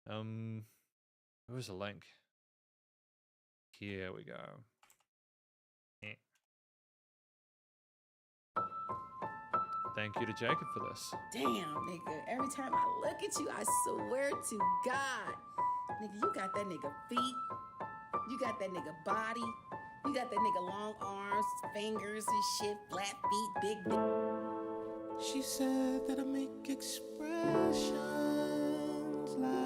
Where's the link? Here we go. Thank you to Jacob for this. Damn, nigga. Every time I look at you, I swear to God. Nigga, you got that nigga feet. You got that nigga body. You got that nigga long arms, fingers and shit, flat feet, big dick. She said that I make expressions like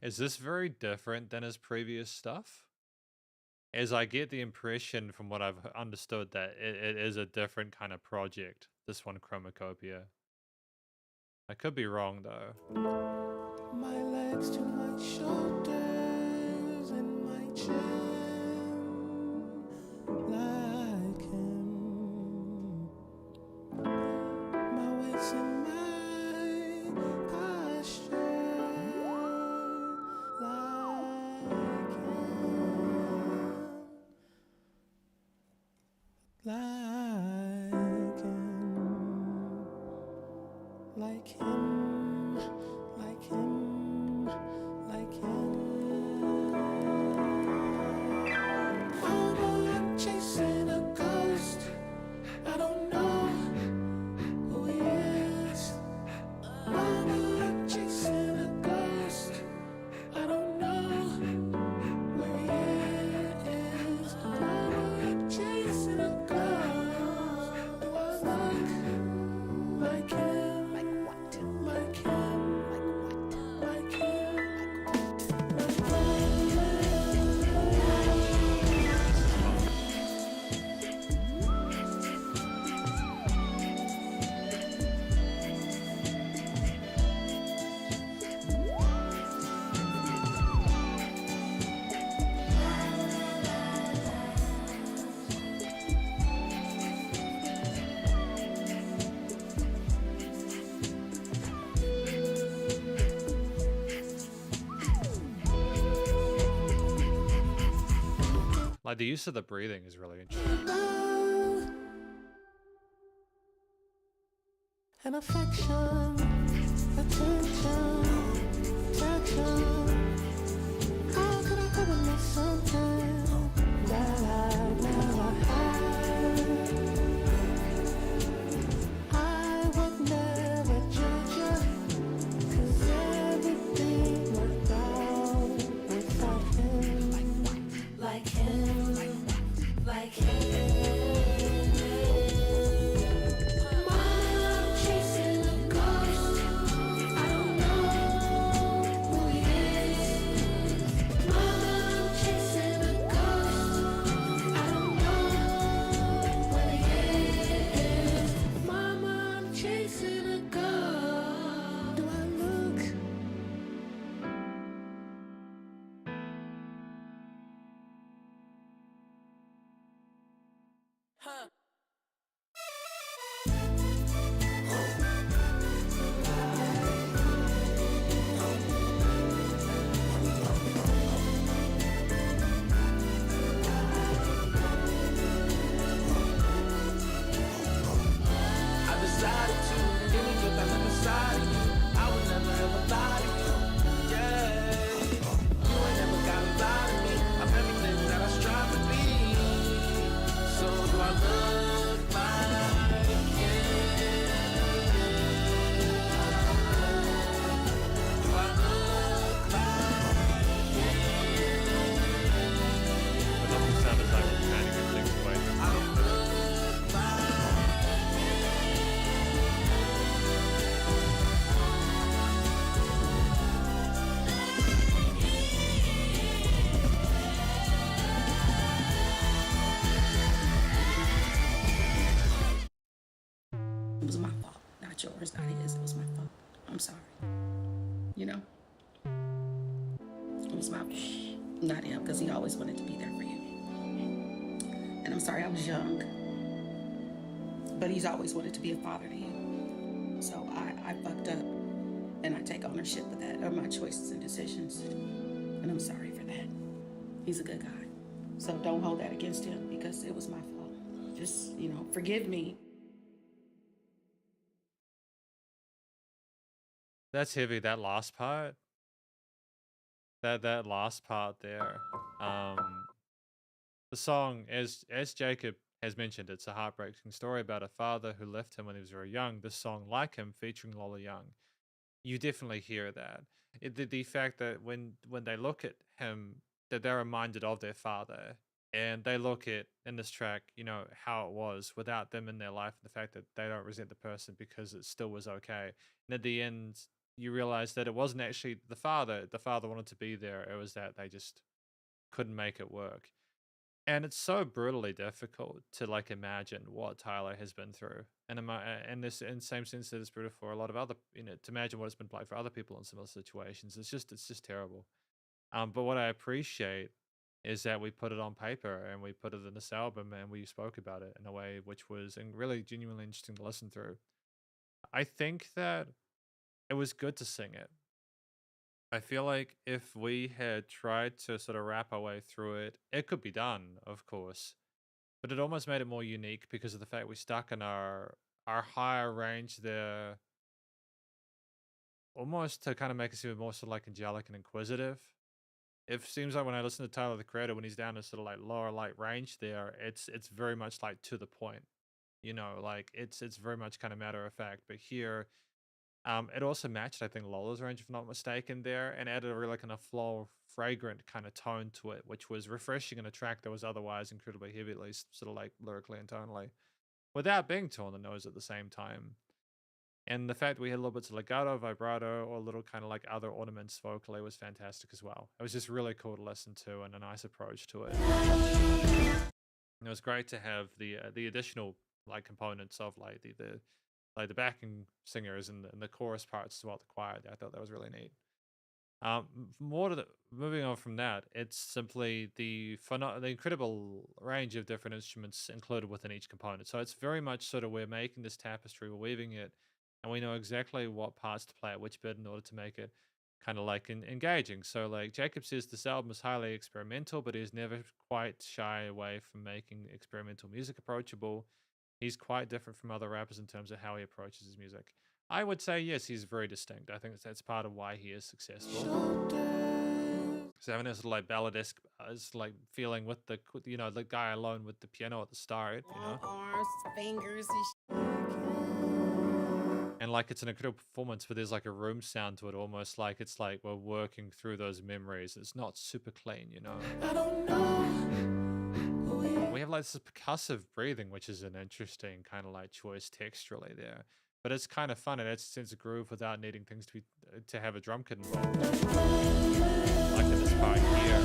Is this very different than his previous stuff? As I get the impression from what I've understood that it is a different kind of project, this one, Chromacopia. I could be wrong though. my legs to my shoulders and my chin like him. My waist and my posture like him. Like him, like him, like him. I'm chasing a ghost. I don't know who he is. I'm chasing a ghost. I don't know where he is. I'm chasing a ghost. Do I look like him? Like what? Like him? Like what? Like him? Like Like the use of the breathing is really interesting. love and affection, attention, protection. How could I ever miss something that I never had? I would never judge you, 'cause everything worked out without him. Like him, like him. I'm chasing a ghost. you know? It was my fault, not him, because he always wanted to be there for you. And I'm sorry I was young, but he's always wanted to be a father to you. So I fucked up, and I take ownership of that, of my choices and decisions. And I'm sorry for that. He's a good guy. So don't hold that against him, because it was my fault. Just, you know, forgive me. That's heavy. That last part. That last part there. The song, as Jacob has mentioned, it's a heartbreaking story about a father who left him when he was very young. This song, like him, featuring Lola Young, you definitely hear that. The fact that when they look at him, that they're reminded of their father, and they look at in this track, you know, how it was without them in their life, and the fact that they don't resent the person because it still was okay. And at the end, you realize that it wasn't actually the father. The father wanted to be there. It was that they just couldn't make it work. And it's so brutally difficult to like imagine what Tyler has been through, and and this in the same sense that it's brutal for a lot of other, you know, to imagine what it's been like for other people in similar situations. It's just terrible. But what I appreciate is that we put it on paper and we put it in this album and we spoke about it in a way which was really genuinely interesting to listen through. I think that it was good to sing it. I feel like if we had tried to sort of wrap our way through it, it could be done, of course, but it almost made it more unique because of the fact we stuck in our higher range there, almost to kind of make us even more sort of like angelic and inquisitive. It seems like when I listen to Tyler the Creator, when he's down in sort of like lower light range there, it's very much like to the point, you know, like it's very much kind of matter of fact. But here, it also matched, I think, Lola's range, if not mistaken, there, and added a really kind of floral, fragrant kind of tone to it, which was refreshing in a track that was otherwise incredibly heavy, at least sort of like lyrically and tonally, without being too on the nose at the same time. And the fact that we had little bits of legato, vibrato, or little kind of like other ornaments vocally was fantastic as well. It was just really cool to listen to and a nice approach to it. And it was great to have the additional like components of like the backing singers and the chorus parts as well, the choir. I thought that was really neat. More to moving on from that, it's simply the incredible range of different instruments included within each component. So it's very much sort of we're making this tapestry, we're weaving it, and we know exactly what parts to play at which bit in order to make it kind of like engaging. So like Jacob says, this album is highly experimental, but he's never quite shy away from making experimental music approachable. He's quite different from other rappers in terms of how he approaches his music. I would say yes, he's very distinct. I think that's part of why he is successful. So having this like balladesque, like feeling with you know, the guy alone with the piano at the start, you know, Long arms, fingers, and and like it's an incredible performance, but there's like a room sound to it, almost like it's like we're working through those memories. It's not super clean, you know. I don't know who we We have like this percussive breathing, which is an interesting kind of like choice texturally there. But it's kind of fun. It adds a sense of groove without needing things to be to have a drum kit involved. Like in this part here,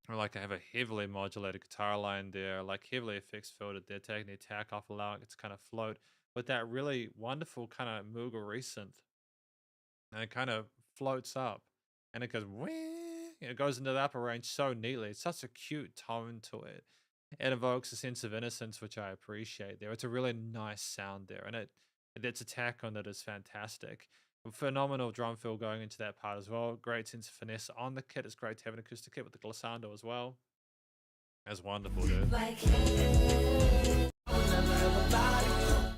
or like I have a heavily modulated guitar line there, like heavily effects filled. They're taking the attack off, allowing it to kind of float with that really wonderful kind of Moogle resynth, and it kind of floats up, and it goes whee, it goes into the upper range so neatly. It's such a cute tone to it. It evokes a sense of innocence, which I appreciate there. It's a really nice sound there, and its attack on it is fantastic. A phenomenal drum fill going into that part as well. Great sense of finesse on the kit. It's great to have an acoustic kit with the glissando as well. That's wonderful, dude.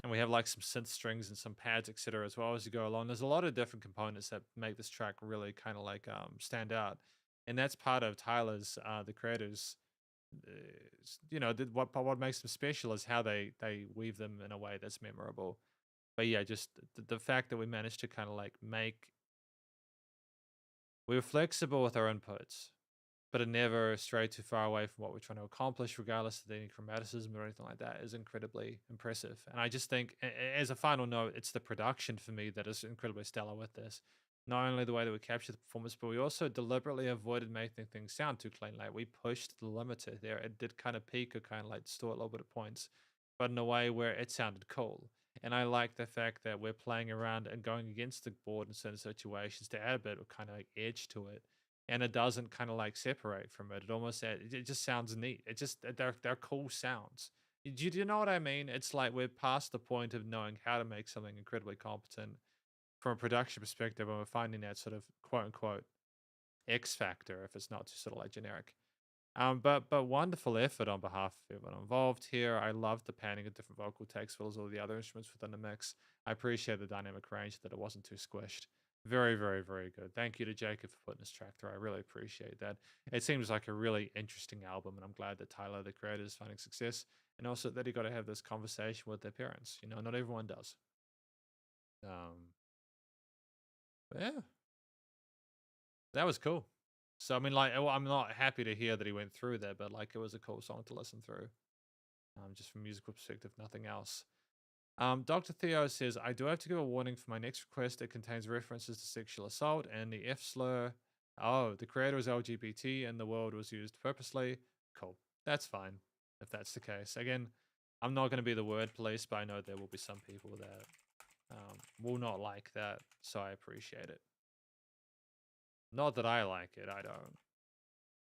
And we have like some synth strings and some pads, etc. as well as you go along. There's a lot of different components that make this track really kind of like stand out, and that's part of Tyler's, the creators. You know, what makes them special is how they weave them in a way that's memorable. But yeah, just the fact that we managed to kind of like we were flexible with our inputs, but it never strayed too far away from what we're trying to accomplish, regardless of any chromaticism or anything like that, is incredibly impressive. And I just think, as a final note, it's the production for me that is incredibly stellar with this. Not only the way that we capture the performance, but we also deliberately avoided making things sound too clean. Like we pushed the limiter there. It did kind of peak or kind of like distort a little bit at points, but in a way where it sounded cool. And I like the fact that we're playing around and going against the board in certain situations to add a bit of kind of like edge to it. And it doesn't kind of like separate from it. It almost it just sounds neat. It just they're cool sounds. Do you know what I mean? It's like we're past the point of knowing how to make something incredibly competent from a production perspective, and we're finding that sort of quote unquote X factor if it's not too sort of like generic. But wonderful effort on behalf of everyone involved here. I love the panning of different vocal takes, as well as all the other instruments within the mix. I appreciate the dynamic range, that it wasn't too squished. Very, very, very good. Thank you to Jacob for putting this track through. I really appreciate that. It seems like a really interesting album, and I'm glad that Tyler, the creator, is finding success, and also that he got to have this conversation with their parents. You know, not everyone does. But yeah, that was cool. So I mean, like, well, I'm not happy to hear that he went through that, but like, it was a cool song to listen through. Just from a musical perspective, nothing else. Dr. Theo says, I do have to give a warning for my next request. It contains references to sexual assault and the F slur. Oh, the creator is LGBT and the word was used purposely. Cool. That's fine if that's the case. Again, I'm not going to be the word police, but I know there will be some people that will not like that, so I appreciate it. Not that I like it, I don't.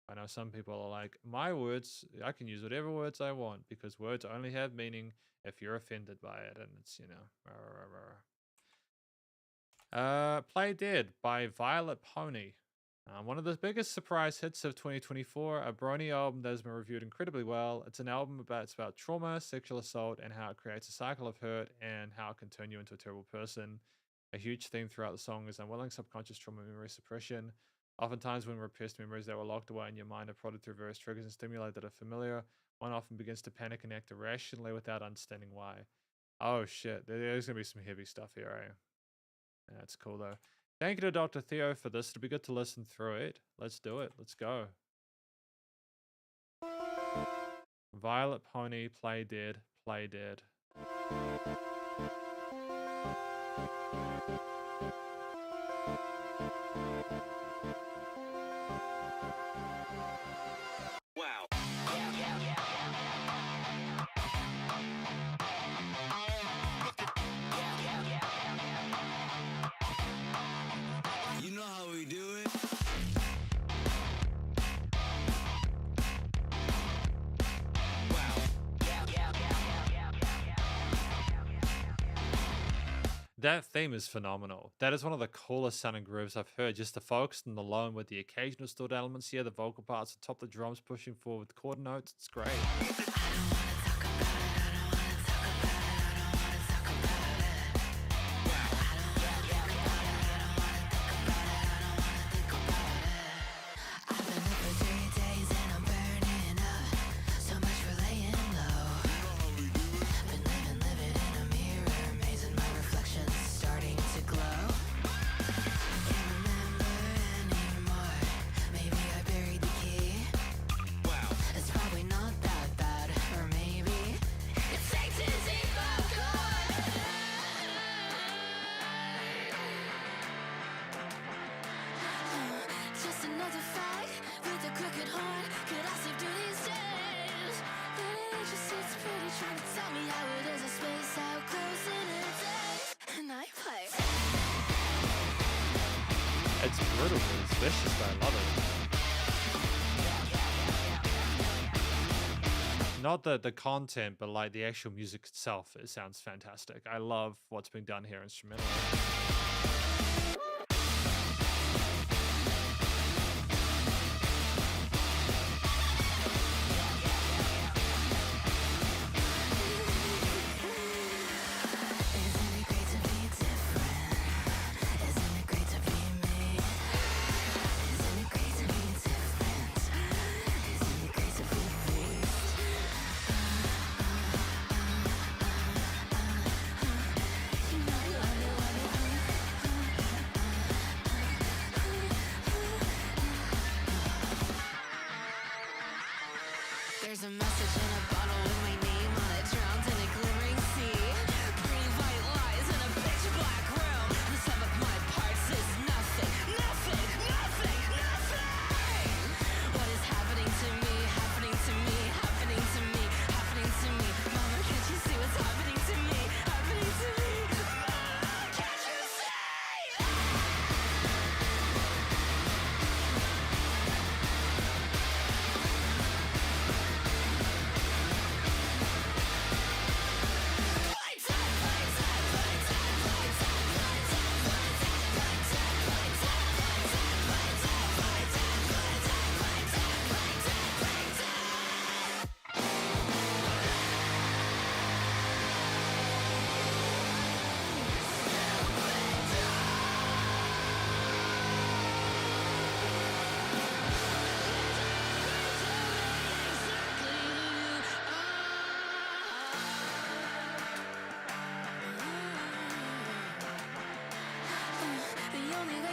I know some people are like, my words, I can use whatever words I want because words only have meaning if you're offended by it, and it's, you know, Play Dead by Violet Pony. One of the biggest surprise hits of 2024, a Brony album that has been reviewed incredibly well. It's an album about trauma, sexual assault, and how it creates a cycle of hurt and how it can turn you into a terrible person. A huge theme throughout the song is unwilling subconscious trauma memory suppression. Oftentimes when repressed memories that were locked away in your mind are prodded through various triggers and stimuli that are familiar, one often begins to panic and act irrationally without understanding why. Oh shit, there's going to be some heavy stuff here, eh? That's cool though. Thank you to Dr. Theo for this. It'll be good to listen through it. Let's do it. Let's go. Violet Pony, Play Dead, Play Dead. Wow. You know how we do it. That theme is phenomenal. That is one of the coolest sounding grooves I've heard. Just the focus and the low and with the occasional stored elements here, the vocal parts on top, the drums pushing forward with chord notes. It's great. It's brutal, it's vicious, but I love it. Not the content, but like the actual music itself, it sounds fantastic. I love what's being done here instrumentally.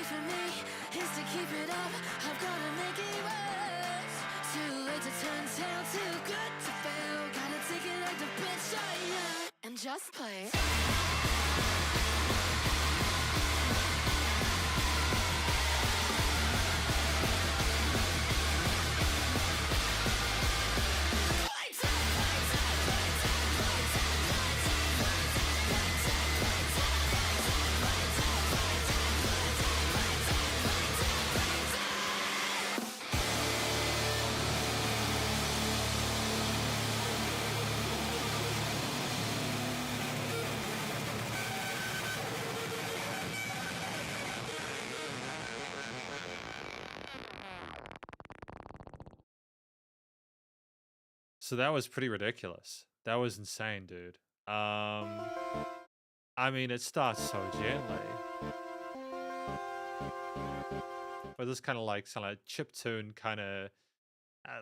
way for me is to keep it up. I've gotta make it worse. Too late to turn tail, too good to fail. Gotta take it like the bitch I am and just play. So that was pretty ridiculous. That was insane, dude. I mean, it starts so gently, but this kind of like chiptune kind of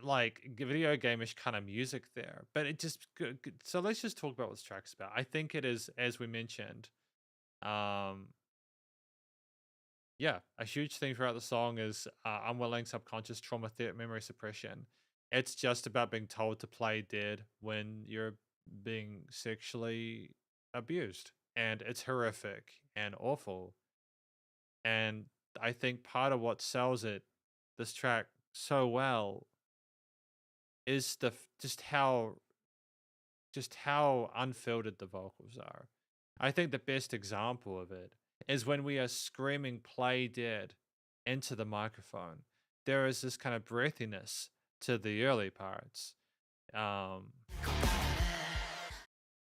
like video game-ish kind of music there. But it just so let's just talk about what this track's about. I think it is, as we mentioned, um, yeah, a huge theme throughout the song is unwilling subconscious trauma memory suppression. It's just about being told to play dead when you're being sexually abused. And it's horrific and awful. And I think part of what sells this track so well, is just how unfiltered the vocals are. I think the best example of it is when we are screaming play dead into the microphone. There is this kind of breathiness to the early parts.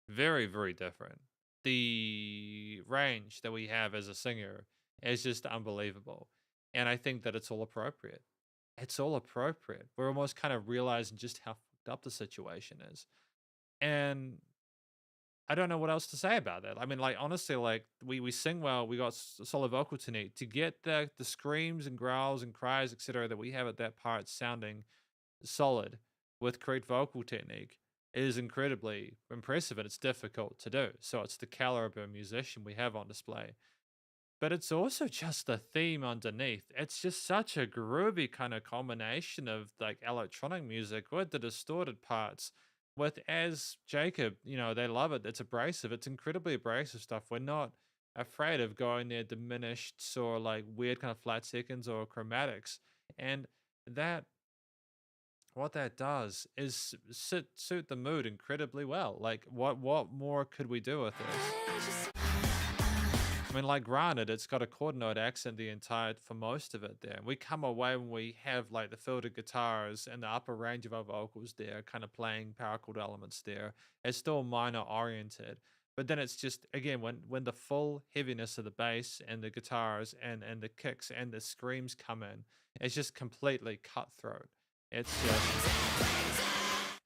Very, very different. The range that we have as a singer is just unbelievable. And I think that it's all appropriate. It's all appropriate. We're almost kind of realizing just how fucked up the situation is. And I don't know what else to say about that. I mean, like, honestly, like, we sing well, we got solid vocal technique. To get the screams and growls and cries, etc., that we have at that part sounding solid with correct vocal technique is incredibly impressive, and it's difficult to do. So it's the caliber of musician we have on display. But it's also just the theme underneath. It's just such a groovy kind of combination of like electronic music with the distorted parts. With, as Jacob, they love it. It's abrasive. It's incredibly abrasive stuff. We're not afraid of going there diminished or like weird kind of flat seconds or chromatics. And that, what that does is suit the mood incredibly well. Like, what more could we do with this? I mean, like, granted, it's got a quarter note accent for most of it there. We come away when we have like the filtered guitars and the upper range of our vocals there, kind of playing power chord elements there. It's still minor oriented, but then it's just again when the full heaviness of the bass and the guitars and the kicks and the screams come in, it's just completely cutthroat. It's just.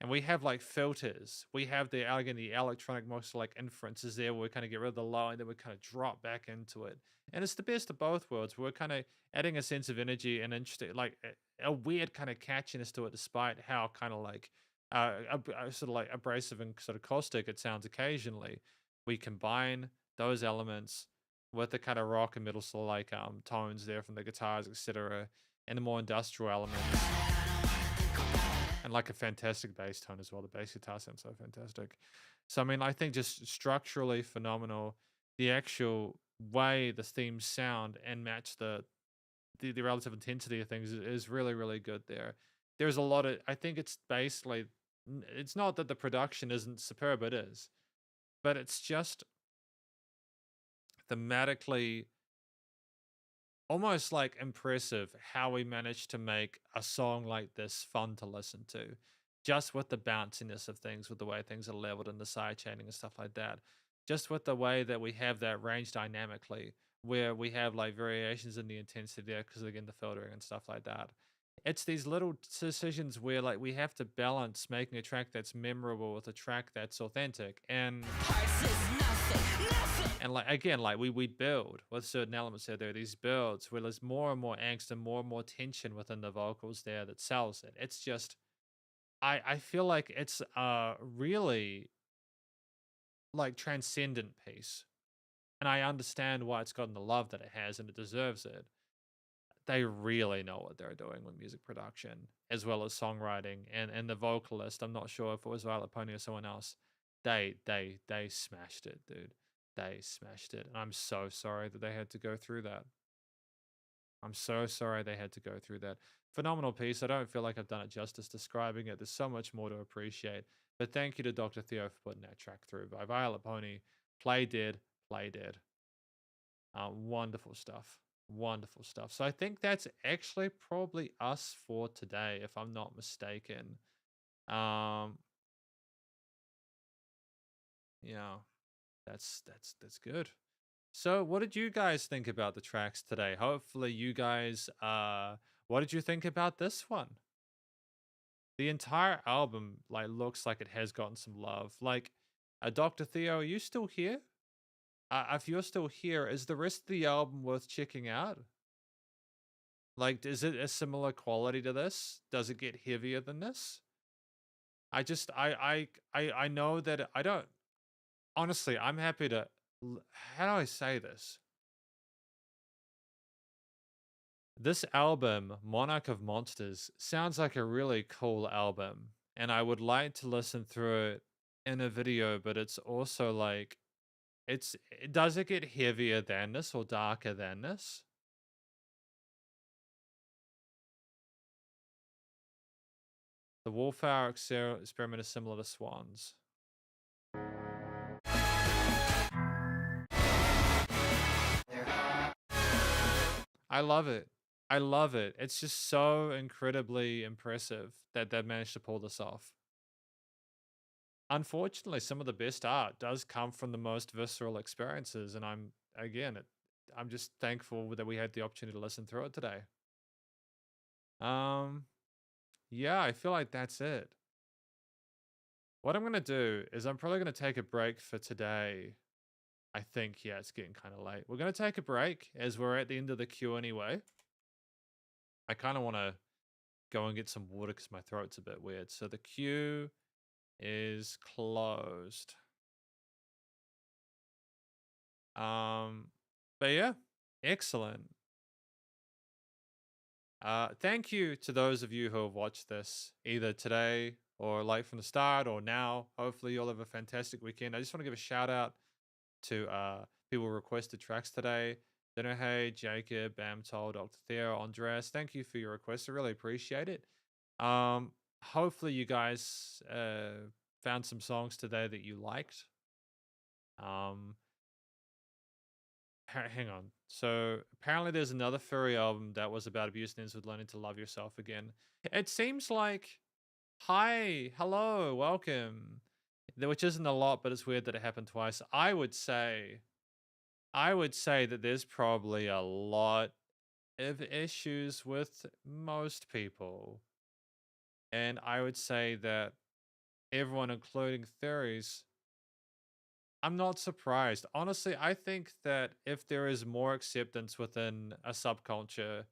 And we have like filters. We have the electronic most like inferences there where we kind of get rid of the low and then we kind of drop back into it. And it's the best of both worlds. We're kind of adding a sense of energy and interesting, like a weird kind of catchiness to it, despite how kind of like sort of like abrasive and sort of caustic it sounds occasionally. We combine those elements with the kind of rock and middle sort of like tones there from the guitars, etc., and the more industrial elements. And like a fantastic bass tone as well. The bass guitar sounds so fantastic. So, I mean, I think just structurally phenomenal. The actual way the themes sound and match the relative intensity of things is really, really good there. There's a lot of, I think it's basically, it's not that the production isn't superb, it is. But it's just thematically almost like impressive how we managed to make a song like this fun to listen to, just with the bounciness of things, with the way things are leveled and the side chaining and stuff like that, just with the way that we have that range dynamically, where we have like variations in the intensity there because again the filtering and stuff like that. It's these little decisions where like we have to balance making a track that's memorable with a track that's authentic. And like again, like we build with certain elements there are these builds where there's more and more angst and more tension within the vocals there that sells it. It's just I feel like it's a really like transcendent piece. and I understand why it's gotten the love that it has, and it deserves it. They really know what they're doing with music production, as well as songwriting, and the vocalist. I'm not sure if it was Violet Pony or someone else. They smashed it, dude. They smashed it, and I'm so sorry that they had to go through that. I'm so sorry they had to go through that. Phenomenal piece. I don't feel like I've done it justice describing it. There's so much more to appreciate. But thank you to Dr. Theo for putting that track through by Violet Pony. Play dead, play dead. Wonderful stuff. Wonderful stuff. So I think that's actually probably us for today, if I'm not mistaken. Um, yeah, that's good. So what did you guys think about the tracks today? Hopefully you guys what did you think about this one? The entire album like looks like it has gotten some love. Like Dr. Theo, are you still here? If you're still here, is the rest of the album worth checking out? Like, is it a similar quality to this? Does it get heavier than this? I just I know that I don't honestly, I'm happy to how do I say this? This album, Monarch of Monsters, sounds like a really cool album, and I would like to listen through it in a video, but it's also like does it get heavier than this or darker than this? The Wallflower experiment is similar to Swans. I love it. I love it. It's just so incredibly impressive that they've managed to pull this off. Unfortunately, some of the best art does come from the most visceral experiences, and I'm just thankful that we had the opportunity to listen through it today. Yeah, I feel like that's it. What I'm gonna do is I'm probably gonna take a break for today. I think, yeah, it's getting kind of late. We're gonna take a break as we're at the end of the queue anyway. I kind of want to go and get some water because my throat's a bit weird. So the queue is closed. But yeah, excellent. Thank you to those of you who have watched this either today or like from the start or now. Hopefully you'll have a fantastic weekend. I just want to give a shout out to people who requested tracks today. Dinner Hey, Jacob, Bamtol, Dr. Theo, Andres. Thank you for your request. I really appreciate it. Hopefully you guys found some songs today that you liked. Hang on. So apparently there's another furry album that was about abuse and ends with learning to love yourself again. It seems like, hi, hello, welcome. Which isn't a lot, but it's weird that it happened twice. I would say that there's probably a lot of issues with most people. And I would say that everyone, including theories, I'm not surprised. Honestly, I think that if there is more acceptance within a subculture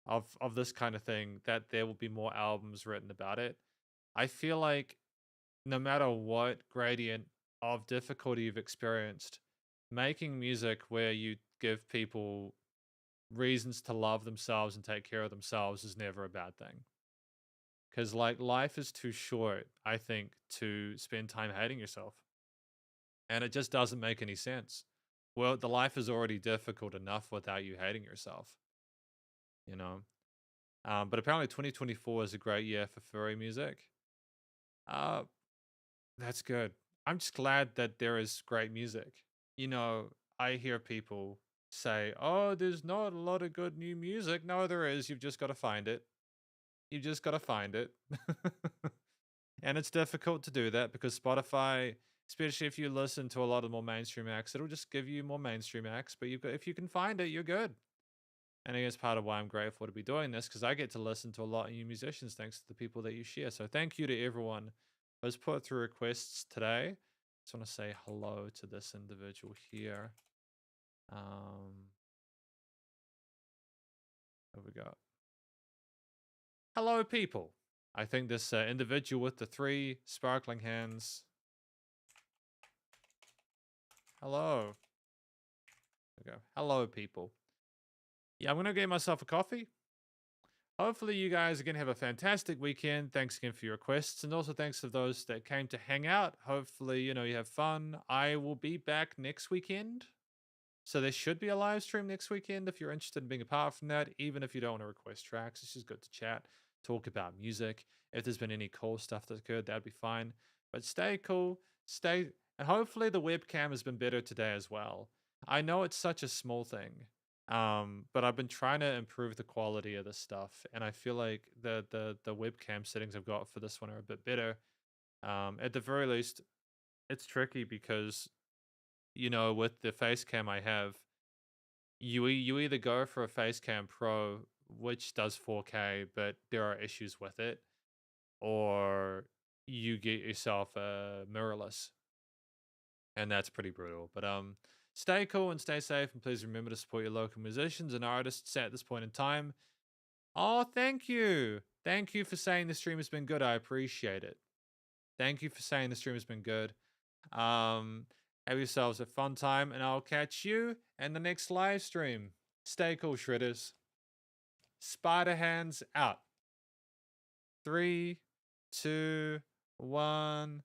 of this kind of thing, that there will be more albums written about it. I feel like no matter what gradient of difficulty you've experienced, making music where you give people reasons to love themselves and take care of themselves is never a bad thing. Because like life is too short, I think, to spend time hating yourself. And it just doesn't make any sense. Well, the life is already difficult enough without you hating yourself, you know? But apparently 2024 is a great year for furry music. That's good. I'm just glad that there is great music. You know, I hear people say, oh, there's not a lot of good new music. No, there is. You've just got to find it. You've just got to find it. And it's difficult to do that because Spotify, especially if you listen to a lot of more mainstream acts, it'll just give you more mainstream acts. But if you can find it, you're good. And I guess part of why I'm grateful to be doing this because I get to listen to a lot of new musicians thanks to the people that you share. So thank you to everyone who's put through requests today. Just want to say hello to this individual here. Here we go. Hello, people. I think this individual with the 3 sparkling hands. Hello. Okay. Hello, people. Yeah, I'm gonna get myself a coffee. Hopefully, you guys again have a fantastic weekend. Thanks again for your requests, and also thanks to those that came to hang out. Hopefully, you have fun. I will be back next weekend. So there should be a live stream next weekend if you're interested in being a part from that, even if you don't want to request tracks. It's just good to chat, talk about music. If there's been any cool stuff that's good, that'd be fine. But stay cool, and hopefully the webcam has been better today as well. I know it's such a small thing, but I've been trying to improve the quality of this stuff, and I feel like the webcam settings I've got for this one are a bit better. At the very least, it's tricky because with the face cam I have, you either go for a Facecam Pro, which does 4K, but there are issues with it, or you get yourself a mirrorless, and that's pretty brutal. But stay cool and stay safe, and please remember to support your local musicians and artists at this point in time. Oh, thank you. Thank you for saying the stream has been good. I appreciate it. Thank you for saying the stream has been good. Have yourselves a fun time, and I'll catch you in the next live stream. Stay cool, Shredders. Spider Hands out. 3, 2, 1.